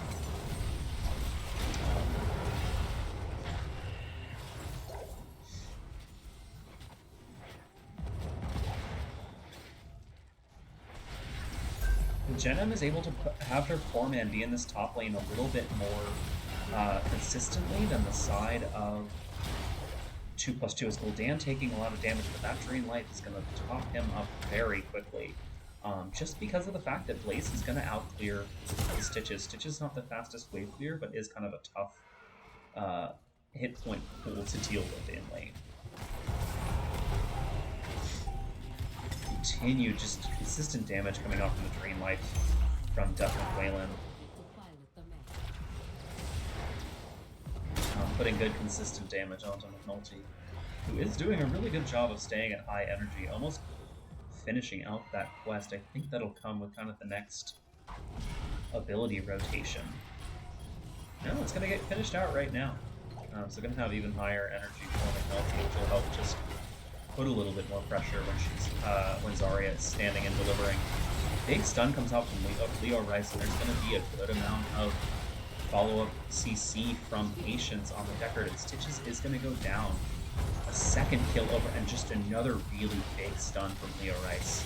Gen M is able to have her 4-man be in this top lane a little bit more consistently than the side of 2+2, as Gul'dan taking a lot of damage, but that Drain Life is going to top him up very quickly. Just because of the fact that Blaze is going to outclear the Stitches. Stitch is not the fastest wave clear, but is kind of a tough hit point pool to deal with in lane. Continued, just consistent damage coming off from the Drain Life from Duff McWhalen. Putting good consistent damage onto McNulty, who is doing a really good job of staying at high energy, almost finishing out that quest. I think that'll come with kind of the next ability rotation. No, it's going to get finished out right now. So going to have even higher energy for McNulty, which will help just put a little bit more pressure when Zarya is standing and delivering. Big stun comes out from Leo Rice, and there's going to be a good amount of follow-up CC from Patience on the Deckard, and Stitches is going to go down. A second kill over, and just another really big stun from Leo Rice.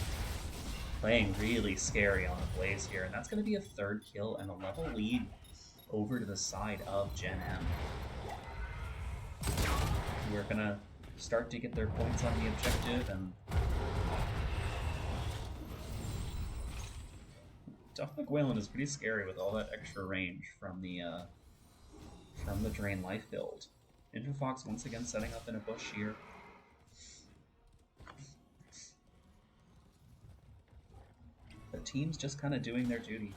Playing really scary on the Blaze here, and that's going to be a third kill and a level lead over to the side of Gen M. We're going to start to get their points on the objective, and Duff McWhalen is pretty scary with all that extra range from the Drain Life build. Infofox once again setting up in a bush here. The team's just kind of doing their duty.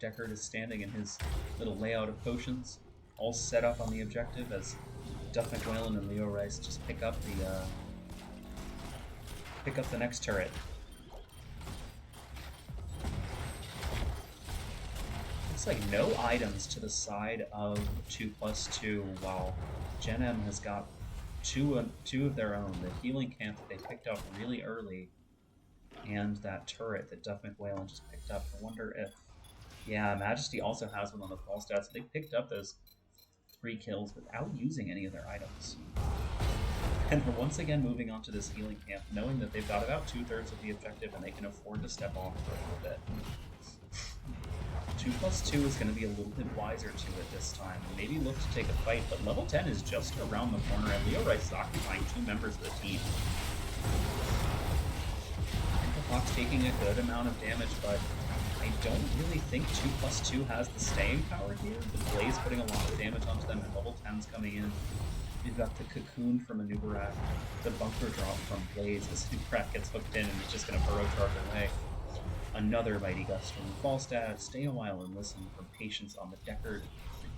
Deckard is standing in his little layout of potions, all set up on the objective as Duff McWhalen and Leo Rice just pick up the next turret. Looks like no items to the side of 2+2, while Gen M has got two of their own. The healing camp that they picked up really early, and that turret that Duff McWhalen just picked up. I wonder if... Yeah, Majesty also has one on the fall stats. They picked up those 3 kills without using any of their items. And we're once again moving on to this healing camp, knowing that they've got about 2/3 of the objective and they can afford to step off for a little bit. 2+2 is going to be a little bit wiser to it this time. Maybe look to take a fight, but level 10 is just around the corner, and Leo Rice is occupying 2 members of the team. Fox taking a good amount of damage, but I don't really think 2+2 has the staying power here. The Blaze putting a lot of damage onto them, and level 10's coming in. We've got the Cocoon from Anubarak, the Bunker Drop from Blaze. As Anubarak gets hooked in and is just going to burrow charge away. Another Mighty Gust from Falstad. Stay a while and listen from Patience on the Deckard.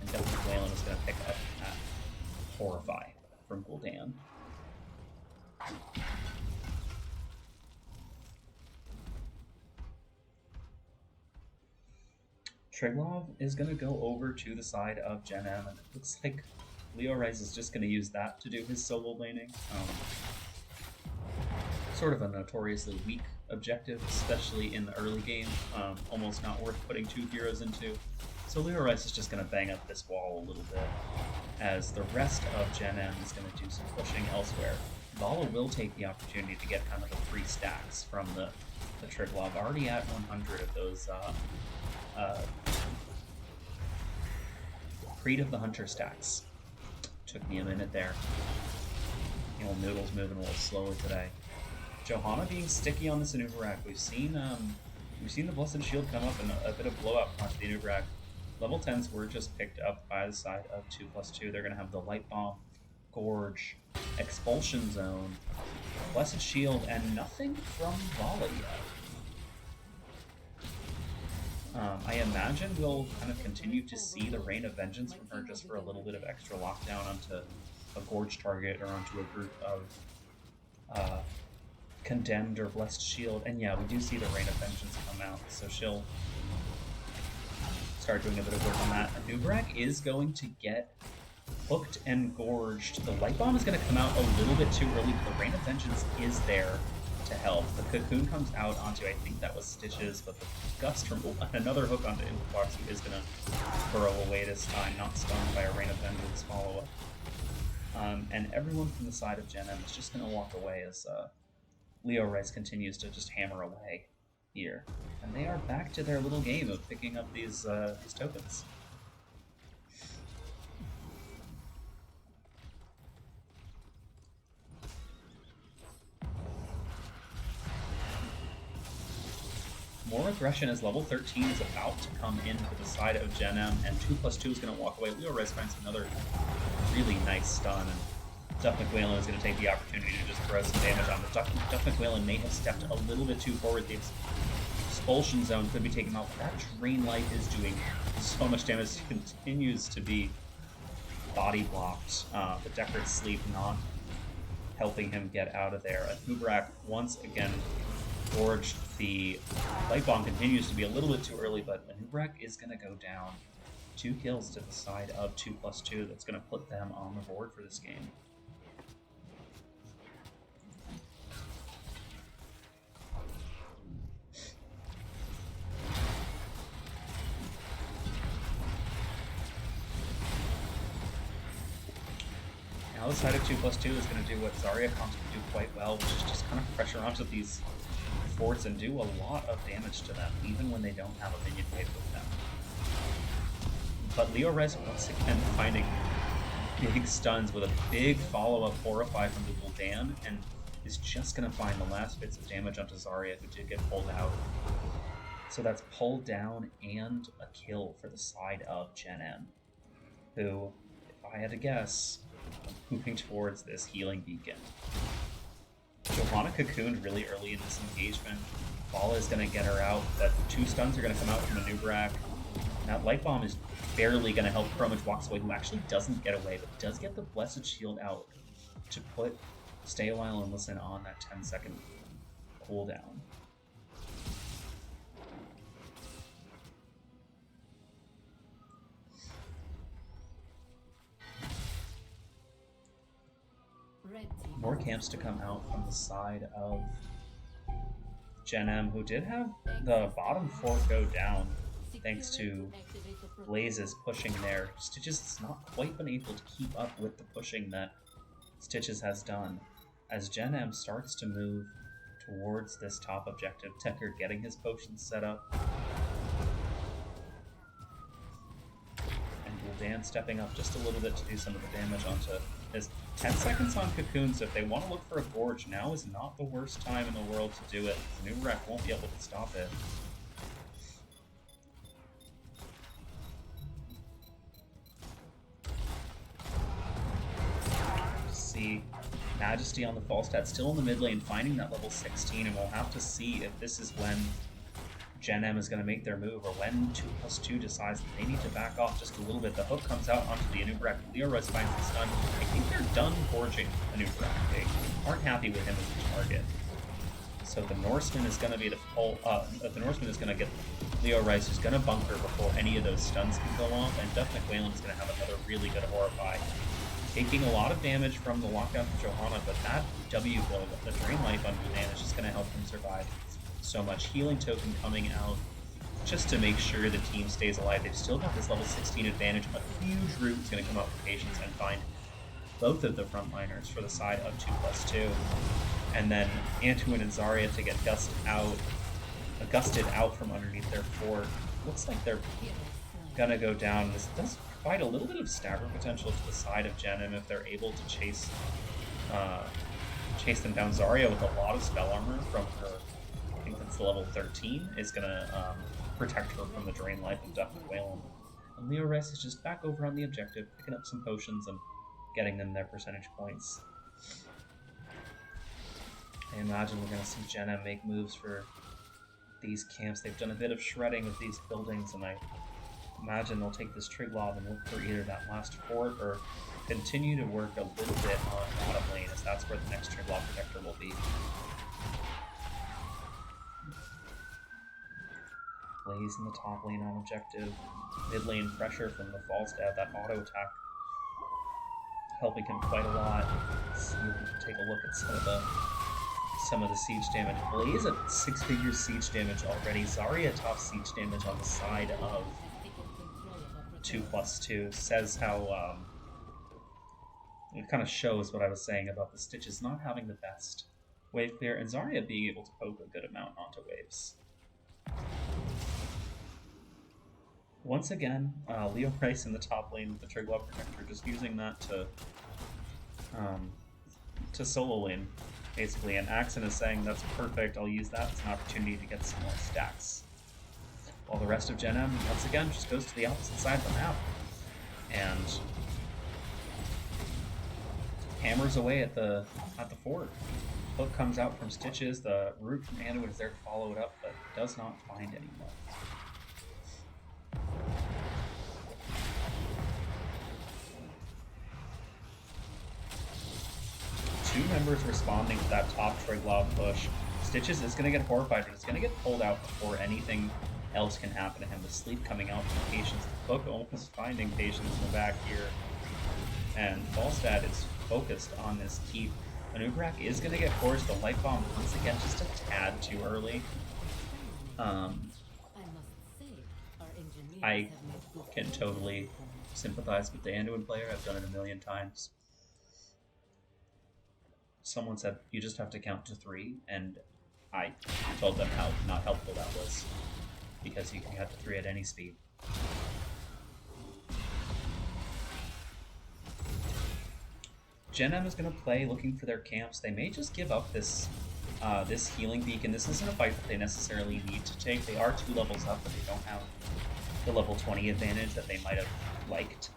And Delta Whalen is going to pick up at Horrify from Gul'dan. Triglov is going to go over to the side of Gen M, and it looks like Leo Rice is just going to use that to do his solo laning. Sort of a notoriously weak objective, especially in the early game. Almost not worth putting 2 heroes into. So Leo Rice is just going to bang up this wall a little bit, as the rest of Gen M is going to do some pushing elsewhere. Vala will take the opportunity to get kind of the free stacks from the Triglov, already at 100 of those Creed of the Hunter stacks. Took me a minute there. The old noodle's moving a little slower today. Johanna being sticky on this Anubarak. We've seen the Blessed Shield come up and a bit of blowout onto the Anubarak. Level 10s were just picked up by the side of 2+2. They're going to have the Light Bomb, Gorge, Expulsion Zone, Blessed Shield, and nothing from Vala yet. I imagine we'll kind of continue to see the Rain of Vengeance from her just for a little bit of extra lockdown onto a Gorge target or onto a group of Condemned or Blessed Shield. And yeah, we do see the Rain of Vengeance come out, so she'll start doing a bit of work on that. Anubarak is going to get hooked and gorged. The Light Bomb is going to come out a little bit too early, but the Rain of Vengeance is there to help. The Cocoon comes out onto, I think that was Stitches, but the Gust from another hook onto Infox, who is going to burrow away this time, not stunned by a Rain of Vengeance follow-up. And everyone from the side of Gen M is just going to walk away as Leo Rice continues to just hammer away here. And they are back to their little game of picking up these tokens. More aggression as level 13 is about to come in to the side of Gen M, and 2+2 is going to walk away. Leo Rice finds another really nice stun, and Duff McWhalen is going to take the opportunity to just throw some damage on this. Duff McWhalen may have stepped a little bit too forward. The Expulsion Zone could be taken out. That Drain Light is doing so much damage. It continues to be body blocked. The Deckard Sleep not helping him get out of there. Anubarak once again gorged. The Light Bomb continues to be a little bit too early, but Anubarak is going to go down. 2 kills to the side of 2+2. That's going to put them on the board for this game. Now the side of 2+2 is going to do what Zarya Khan's going to do quite well, which is just kind of pressure onto these forts and do a lot of damage to them, even when they don't have a minion wave with them. But Leo Rice once again finding big stuns with a big follow-up Horrify from the Gul'dan, and is just going to find the last bits of damage onto Zarya, who did get pulled out. So that's pulled down and a kill for the side of Gen M, who, if I had to guess, moving towards this healing beacon. Johanna cocooned really early in this engagement. Vala is going to get her out. That 2 stuns are going to come out from Anubarak. That Light Bomb is barely going to help Chrome, which walks away, who actually doesn't get away, but does get the Blessed Shield out to put Stay a While and Listen on that 10-second cooldown. More camps to come out from the side of Gen M, who did have the bottom 4 go down thanks to Blaze's pushing there. Stitches has not quite been able to keep up with the pushing that Stitches has done. As Gen M starts to move towards this top objective, Deckard getting his potions set up. Dan stepping up just a little bit to do some of the damage onto his 10 seconds on Cocoon, so if they want to look for a Gorge, now is not the worst time in the world to do it. The new wreck won't be able to stop it. See Majesty on the Falstad still in the mid lane, finding that level 16, and we'll have to see if this is when Gen M is going to make their move, or when 2+2 decides that they need to back off just a little bit. The hook comes out onto the Anub'arak. Leorice finds the stun. I think they're done gorging Anub'arak. They aren't happy with him as a target. So the Norseman is going to be the the Norseman is going to get Leorice, who's going to bunker before any of those stuns can go off, and Duff McWhalen is going to have another really good Horrify. Taking a lot of damage from the lockdown from Johanna, but that W blow, the Drain Life on Dan, is just going to help him survive so much. Healing token coming out just to make sure the team stays alive. They've still got this level 16 advantage. A huge root is going to come out for Patience and find both of the frontliners for the side of 2+2. And then Antuin and Zarya to get gusted out from underneath their fort. Looks like they're going to go down. This does provide a little bit of stagger potential to the side of Gen M if they're able to chase them down. Zarya with a lot of spell armor from her, I think that's the level 13, is going to protect her from the Drain Life of Duff McWhalen. And Leorice is just back over on the objective, picking up some potions and getting them their percentage points. I imagine we're going to see Gen M make moves for these camps. They've done a bit of shredding of these buildings, and I imagine they'll take this Triglav and look for either that last fort or continue to work a little bit on bottom lane, as that's where the next Triglav protector will be. Blaze in the top lane on objective. Mid lane pressure from the Falstad, that auto attack helping him quite a lot. Let's see if we can take a look at some of the siege damage. Blaze at 6-figure siege damage already. Zarya top siege damage on the side of 2+2 says how it kind of shows what I was saying about the Stitches not having the best wave clear, and Zarya being able to poke a good amount onto waves. Once again, Leorice in the top lane with the Triglav Protector, just using that to solo lane, basically. And Axon is saying, that's perfect, I'll use that as an opportunity to get some more stacks. While the rest of Gen M, once again, just goes to the opposite side of the map. And hammers away at the fort. Hook comes out from Stitches, the root from Anduin is there to follow it up, but does not find anyone. Two members responding to that top Triglav push. Stitches is going to get horrified, but it's going to get pulled out before anything else can happen to him. The sleep coming out from Patience. The Hook almost finding Patience in the back here. And Falstad is focused on this keep. Anub'arak is going to get forced. The Light Bomb once again just a tad too early. I can totally sympathize with the Anduin player. I've done it a million times. Someone said, you just have to count to 3, and I told them how not helpful that was, because you can count to 3 at any speed. Gen M is going to play looking for their camps. They may just give up this this healing beacon. This isn't a fight that they necessarily need to take. They are 2 levels up, but they don't have the level 20 advantage that they might have liked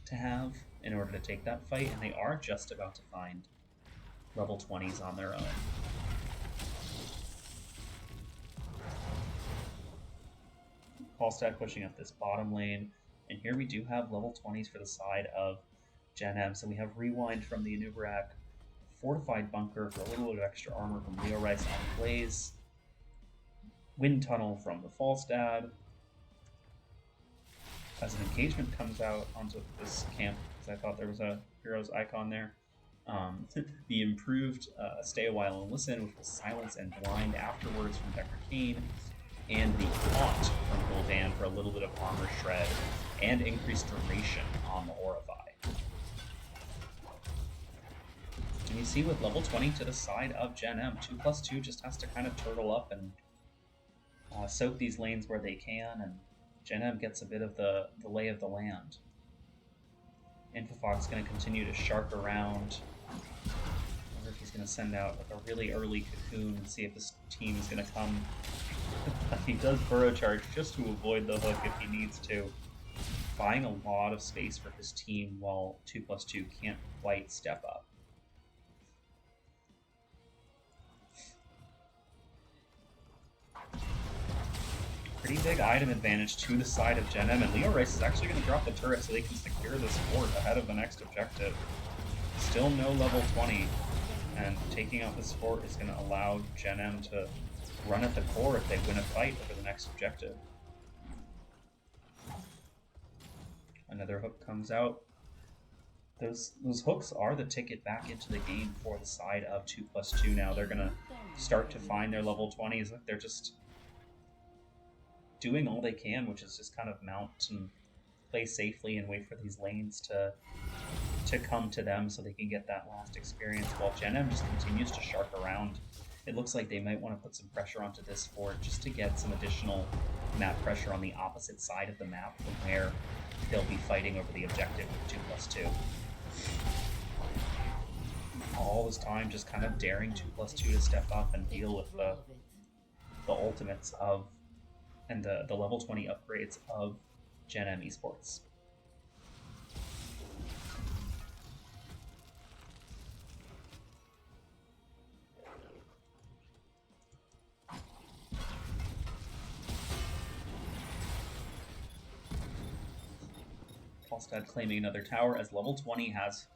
to have in order to take that fight, and they are just about to find level 20s on their own. Falstad pushing up this bottom lane, and here we do have level 20s for the side of Gen M. So we have Rewind from the Anub'arak, Fortified Bunker for a little bit of extra armor from Leorice on Blaze, Wind Tunnel from the Falstad. As an engagement comes out onto this camp, because I thought there was a hero's icon there. The improved Stay a While and Listen, which was Silence and Blind afterwards from Decker Kane, and the Caught from Gul'dan for a little bit of armor shred and increased duration on the Horrify. And you see with level 20 to the side of Gen M, 2+2 just has to kind of turtle up and soak these lanes where they can, and Gen M gets a bit of the lay of the land. Infofog's going to continue to shark around. I wonder if he's going to send out like a really early cocoon and see if this team is going to come. He does burrow charge just to avoid the hook if he needs to. Buying a lot of space for his team while 2+2 can't quite step up. Pretty big item advantage to the side of Gen M, and Leo Rice is actually going to drop the turret so they can secure this fort ahead of the next objective. Still no level 20, and taking out this fort is going to allow Gen M to run at the core if they win a fight over the next objective. Another hook comes out. Those hooks are the ticket back into the game for the side of 2+2 now. They're going to start to find their level 20s. Like, they're just doing all they can, which is just kind of mount and play safely and wait for these lanes to come to them so they can get that last experience, while Gen M just continues to shark around. It looks like they might want to put some pressure onto this fort just to get some additional map pressure on the opposite side of the map from where they'll be fighting over the objective with 2+2. All this time just kind of daring 2+2 to step up and deal with the ultimates of and the level 20 upgrades of Gen M Esports. Falstad claiming another tower as level 20 has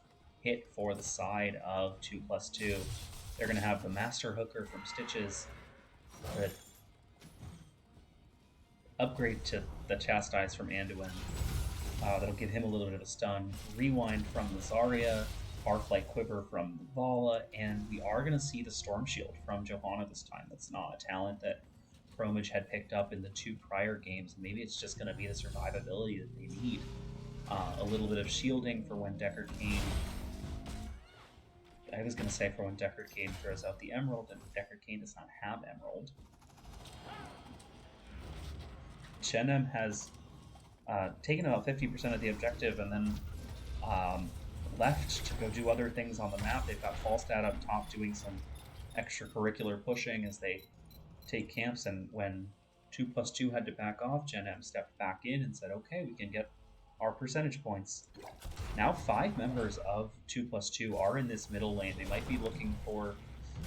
hit for the side of 2+2. They're going to have the Master Hooker from Stitches, the upgrade to the Chastise from Anduin. That'll give him a little bit of a stun. Rewind from the Zarya, Barflight Quiver from Vala, and we are going to see the Storm Shield from Johanna this time. That's not a talent that Chromage had picked up in the 2 prior games. Maybe it's just going to be the survivability that they need. A little bit of shielding for when Deckard Cain... I was going to say for when Deckard Cain throws out the Emerald, and Deckard Cain does not have Emerald. Gen M has taken about 50% of the objective and then left to go do other things on the map. They've got Falstad up top doing some extracurricular pushing as they take camps, and when 2+2 had to back off, Gen M stepped back in and said, okay, we can get our percentage points. Now 5 members of 2+2 are in this middle lane. They might be looking for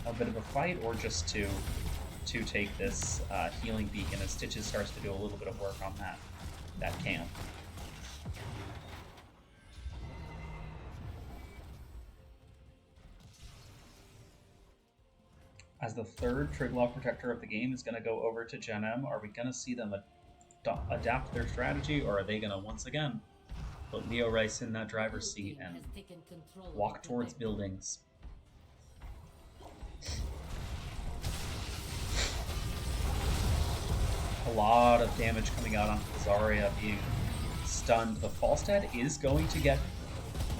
a bit of a fight or just to take this healing beacon as Stitches starts to do a little bit of work on that camp. As the 3rd Triglav Protector of the game is going to go over to Gen M, are we going to see them adapt their strategy, or are they going to once again put Leo Rice in that driver's seat and walk towards buildings? A lot of damage coming out onto the Zarya being stunned. The Falstad is going to get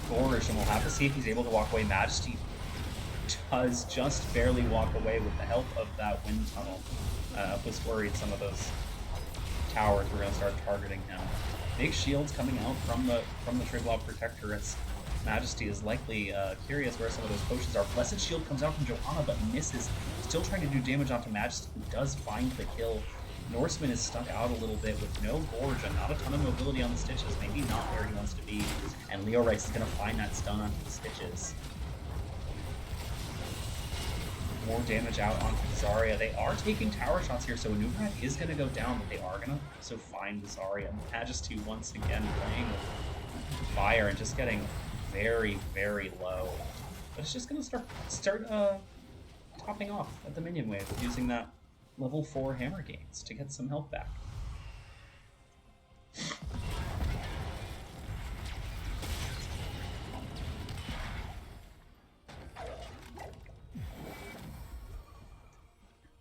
gorged, and we'll have to see if he's able to walk away. Majesty does just barely walk away with the help of that wind tunnel. Was worried some of those towers were going to start targeting him. Big shields coming out from the Triglav Protectorates. Majesty is likely curious where some of those potions are. Blessed Shield comes out from Johanna but misses. Still trying to do damage onto Majesty, who does find the kill. Norseman is stuck out a little bit with no gorge and not a ton of mobility on the Stitches. Maybe not where he wants to be. And Leo Rice is going to find that stun onto the Stitches. More damage out onto the Zarya. They are taking tower shots here, so Anugrad is going to go down, but they are going to also find the Zarya. Majesty once again playing with fire and just getting very, very low. But it's just going to start topping off at the minion wave using that level 4 hammer gains to get some health back.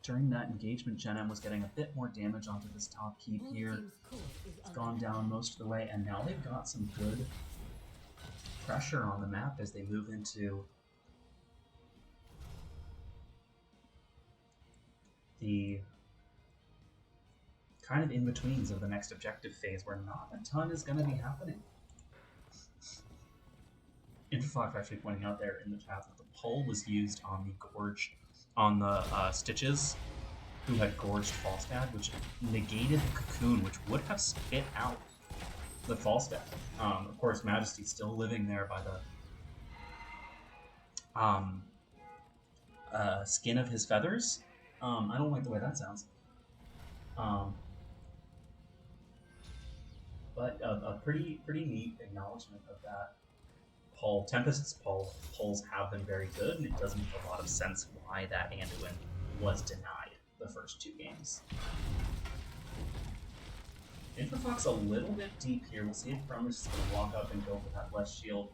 During that engagement, Gen M was getting a bit more damage onto this top keep here. It's gone down most of the way, and now they've got some good pressure on the map as they move into the kind of in-betweens of the next objective phase, where not a ton is going to be happening. Interfox actually pointing out there in the chat that the pull was used on the gorge, on the Stitches, who had gorged Falstad, which negated the cocoon, which would have spit out the Falstad. Of course, Majesty's still living there by the skin of his feathers. I don't like the way that sounds. But a pretty neat acknowledgement of that pull. Tempest's pulls have been very good, and it does make a lot of sense why that Anduin was denied the first 2 games. Interfox a little bit deep here. We'll see if Promise is going to walk up and go for that left shield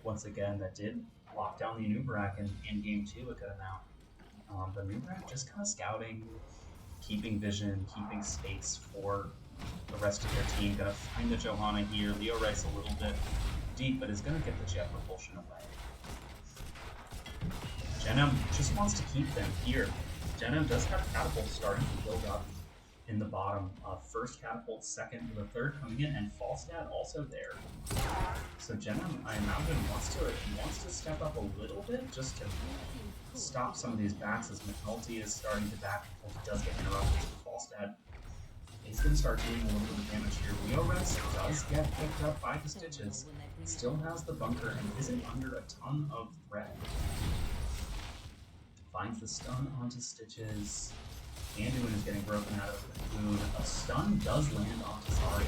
once again. That did lock down the Nubarak in game 2 a good amount. The Nubarak just kind of scouting, keeping vision, keeping space for the rest of their team. Gonna find the Johanna here. Leo Rice a little bit deep, but is gonna get the jet propulsion away. Genem just wants to keep them here. Genem does have catapults starting to build up in the bottom. First catapult, second, the third coming in, and Falstad also there. So Genem, I imagine, wants to step up a little bit just to stop some of these backs as McNulty is starting to back. He does get interrupted with Falstad. He's going to start doing a little bit of damage here. Leo Rex does get picked up by the Stitches. Still has the bunker and isn't under a ton of threat. Finds the stun onto Stitches. Anduin is getting broken out of the cocoon. A stun does land onto Zarya.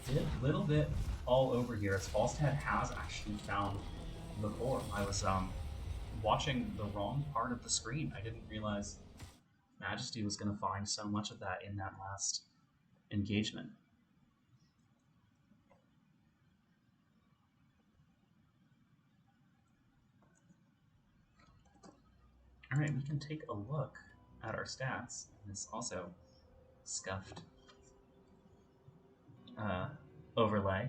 Did a little bit all over here as Falstad has actually found the core. I was watching the wrong part of the screen. I didn't realize Majesty was going to find so much of that in that last engagement. All right, we can take a look at our stats. This also scuffed overlay.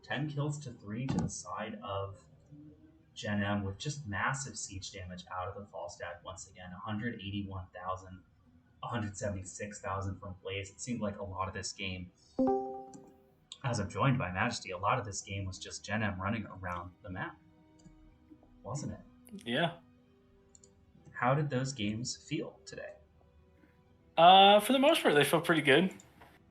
10 kills to 3 to the side of Gen M with just massive siege damage out of the Falstad once again. 181,000, 176,000 from Blaze. It seemed like a lot of this game, as I'm joined by Majesty, a lot of this game was just Gen M running around the map, wasn't it? Yeah. How did those games feel today? For the most part, they felt pretty good.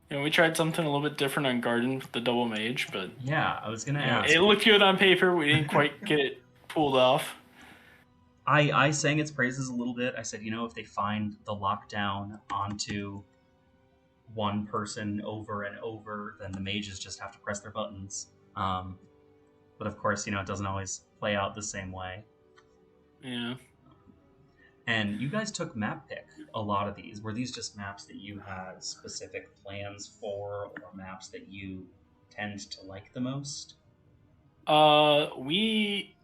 You know, we tried something a little bit different on Garden with the double mage, but yeah, I was gonna ask. It looked good on paper. We didn't quite get it pulled off. I sang its praises a little bit. I said, if they find the lockdown onto one person over and over, then the mages just have to press their buttons. But of course, it doesn't always play out the same way. Yeah. And you guys took map pick a lot of these. Were these just maps that you had specific plans for, or maps that you tend to like the most? We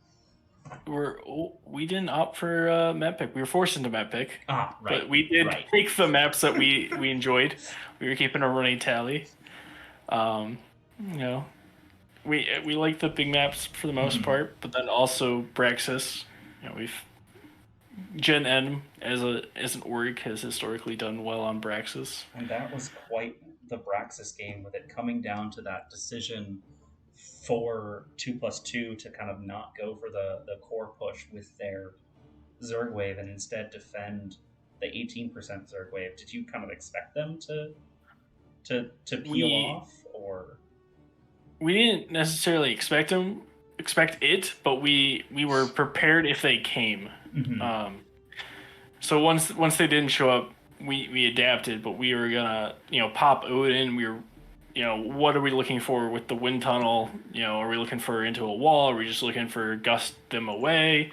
didn't opt for map pick. We were forced into map pick. Ah, right. But we did pick the maps that we enjoyed. We were keeping a running tally. We like the big maps for the most part, but then also Braxis. Gen N as an org has historically done well on Braxis. And that was quite the Braxis game, with it coming down to that decision for 2+2 to kind of not go for the core push with their Zerg wave and instead defend the 18% Zerg wave. Did you kind of expect them to peel off, or? We didn't necessarily expect it, but we were prepared if they came. Mm-hmm. So once they didn't show up, we adapted, but we were gonna pop Odin. We were what are we looking for with the wind tunnel? Are we looking for into a wall? Are we just looking for gust them away?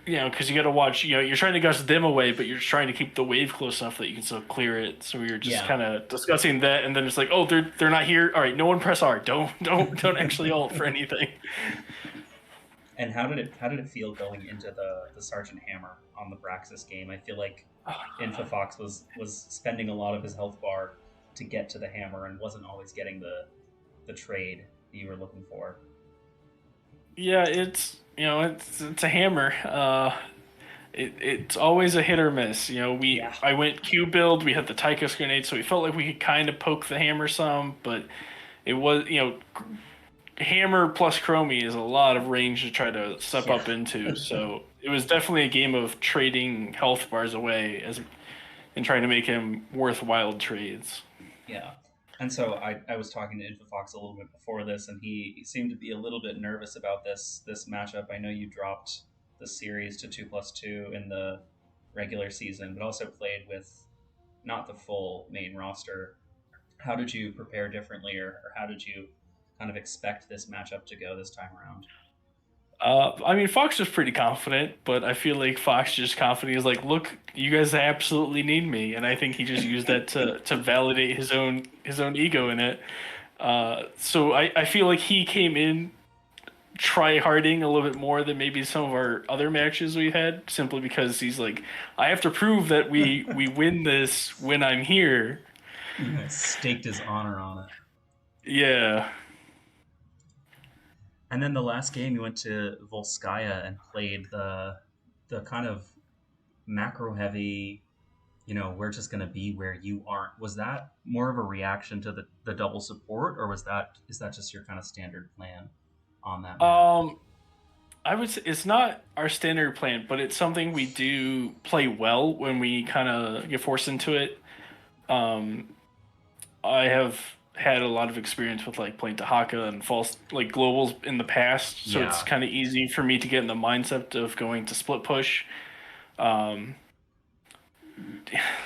Because you got to watch. You're trying to gust them away, but you're trying to keep the wave close enough that you can still clear it. So we were just kind of discussing that, and then it's like, oh, they're not here. All right, no one press R. Don't actually ult for anything. And how did it feel going into the Sergeant Hammer on the Braxis game? I feel like Infofox was spending a lot of his health bar to get to the hammer and wasn't always getting the trade you were looking for. Yeah, it's a hammer. It's always a hit or miss. I went Q build. We had the Tychus grenade, so we felt like we could kind of poke the hammer some, but it was, Hammer plus Chromie is a lot of range to try to step up into. So it was definitely a game of trading health bars away and trying to make him worthwhile trades. Yeah. And so I was talking to InfoFox a little bit before this, and he seemed to be a little bit nervous about this matchup. I know you dropped the series to 2+2 in the regular season, but also played with not the full main roster. How did you prepare differently, or how did you kind of expect this matchup to go this time around? I mean, Fox was pretty confident, but I feel like Fox just confident. He's like, "Look, you guys absolutely need me," and I think he just used that to validate his own ego in it. So I feel like he came in try harding a little bit more than maybe some of our other matches we had, simply because he's like, I have to prove that we win this when I'm here. He staked his honor on it. Yeah. And then the last game, you went to Volskaya and played the kind of macro heavy, we're just going to be where you aren't. Was that more of a reaction to the double support, or is that just your kind of standard plan on that map? I would say it's not our standard plan, but it's something we do play well when we kind of get forced into it. I have had a lot of experience with like playing Tahaka and false like globals in the past, so it's kind of easy for me to get in the mindset of going to split push.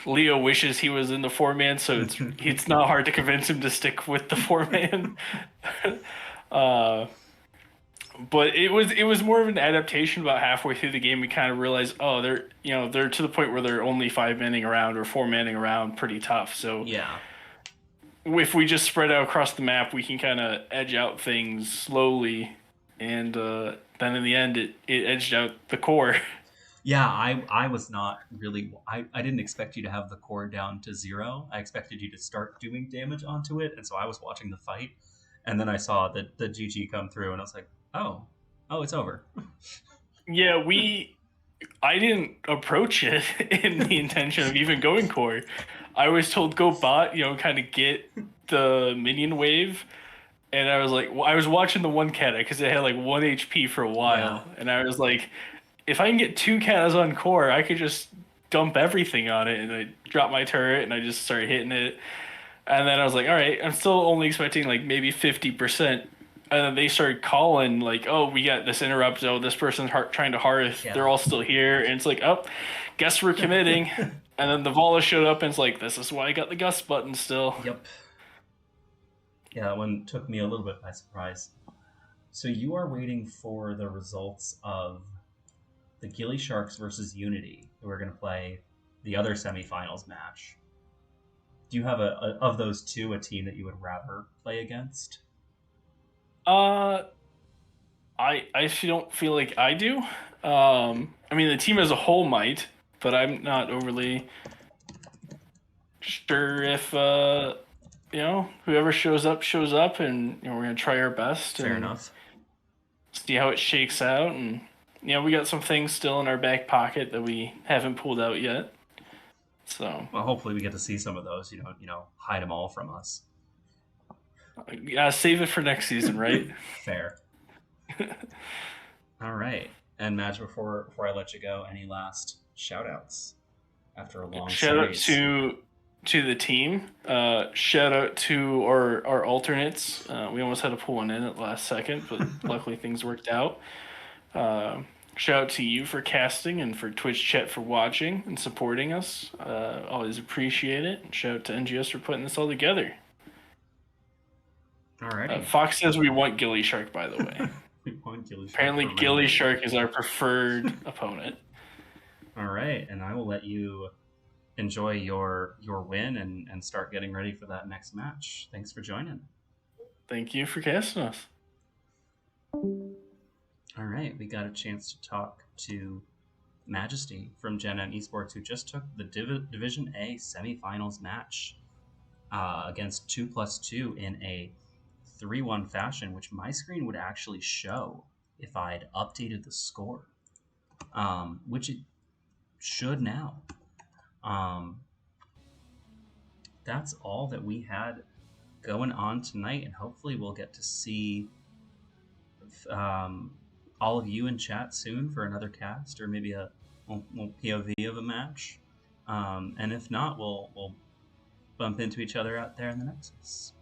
Leo wishes he was in the 4-man, so it's not hard to convince him to stick with the 4-man. But it was more of an adaptation. About halfway through the game, we kind of realized, oh, they're to the point where they're only 5-manning around or 4-manning around pretty tough. So yeah, if we just spread out across the map, we can kind of edge out things slowly, and then in the end, it edged out the core. Yeah, I was not really. I didn't expect you to have the core down to 0. I expected you to start doing damage onto it, and so I was watching the fight, and then I saw the GG come through, and I was like, oh, it's over. Yeah, I didn't approach it in the intention of even going core. I was told go bot, kind of get the minion wave. And I was like, I was watching the one kata because it had like 1 HP for a while. Yeah. And I was like, if I can get 2 katas on core, I could just dump everything on it. And I dropped my turret and I just started hitting it. And then I was like, all right, I'm still only expecting like maybe 50%. And then they started calling like, oh, we got this interrupt. Oh, this person's trying to hearth. Yeah. They're all still here. And it's like, oh, guess we're committing. And then the Vala showed up and it's like, this is why I got the gust button still. Yep. Yeah, that one took me a little bit by surprise. So you are waiting for the results of the Gilly Sharks versus Unity, who are going to play the other semifinals match. Do you have of those two a team that you would rather play against? I actually don't feel like I do. I mean, the team as a whole might, but I'm not overly sure if whoever shows up, and we're gonna try our best. Fair enough. See how it shakes out, and we got some things still in our back pocket that we haven't pulled out yet. So well, hopefully we get to see some of those. You don't hide them all from us. Yeah, save it for next season, right? Fair. All right. And Madge, before I let you go, any last shout outs after a long shout series? Out to the team. Shout out to our alternates. We almost had to pull one in at the last second, but luckily things worked out. Shout out to you for casting and for Twitch chat for watching and supporting us. Always appreciate it. And shout out to NGS for putting this all together. Alrighty. Fox says we want Gilly Shark, by the way. We want Gilly Shark. Apparently, Gilly Shark is our preferred opponent. All right, and I will let you enjoy your win and start getting ready for that next match. Thanks for joining. Thank you for casting us. All right, we got a chance to talk to Majesty from Gen N Esports, who just took the Division A semifinals match against 2+2 in a 3-1 fashion, which my screen would actually show if I'd updated the score, which it should now. That's all that we had going on tonight, and hopefully we'll get to see all of you in chat soon for another cast or maybe a little POV of a match. And if not, we'll bump into each other out there in the Nexus.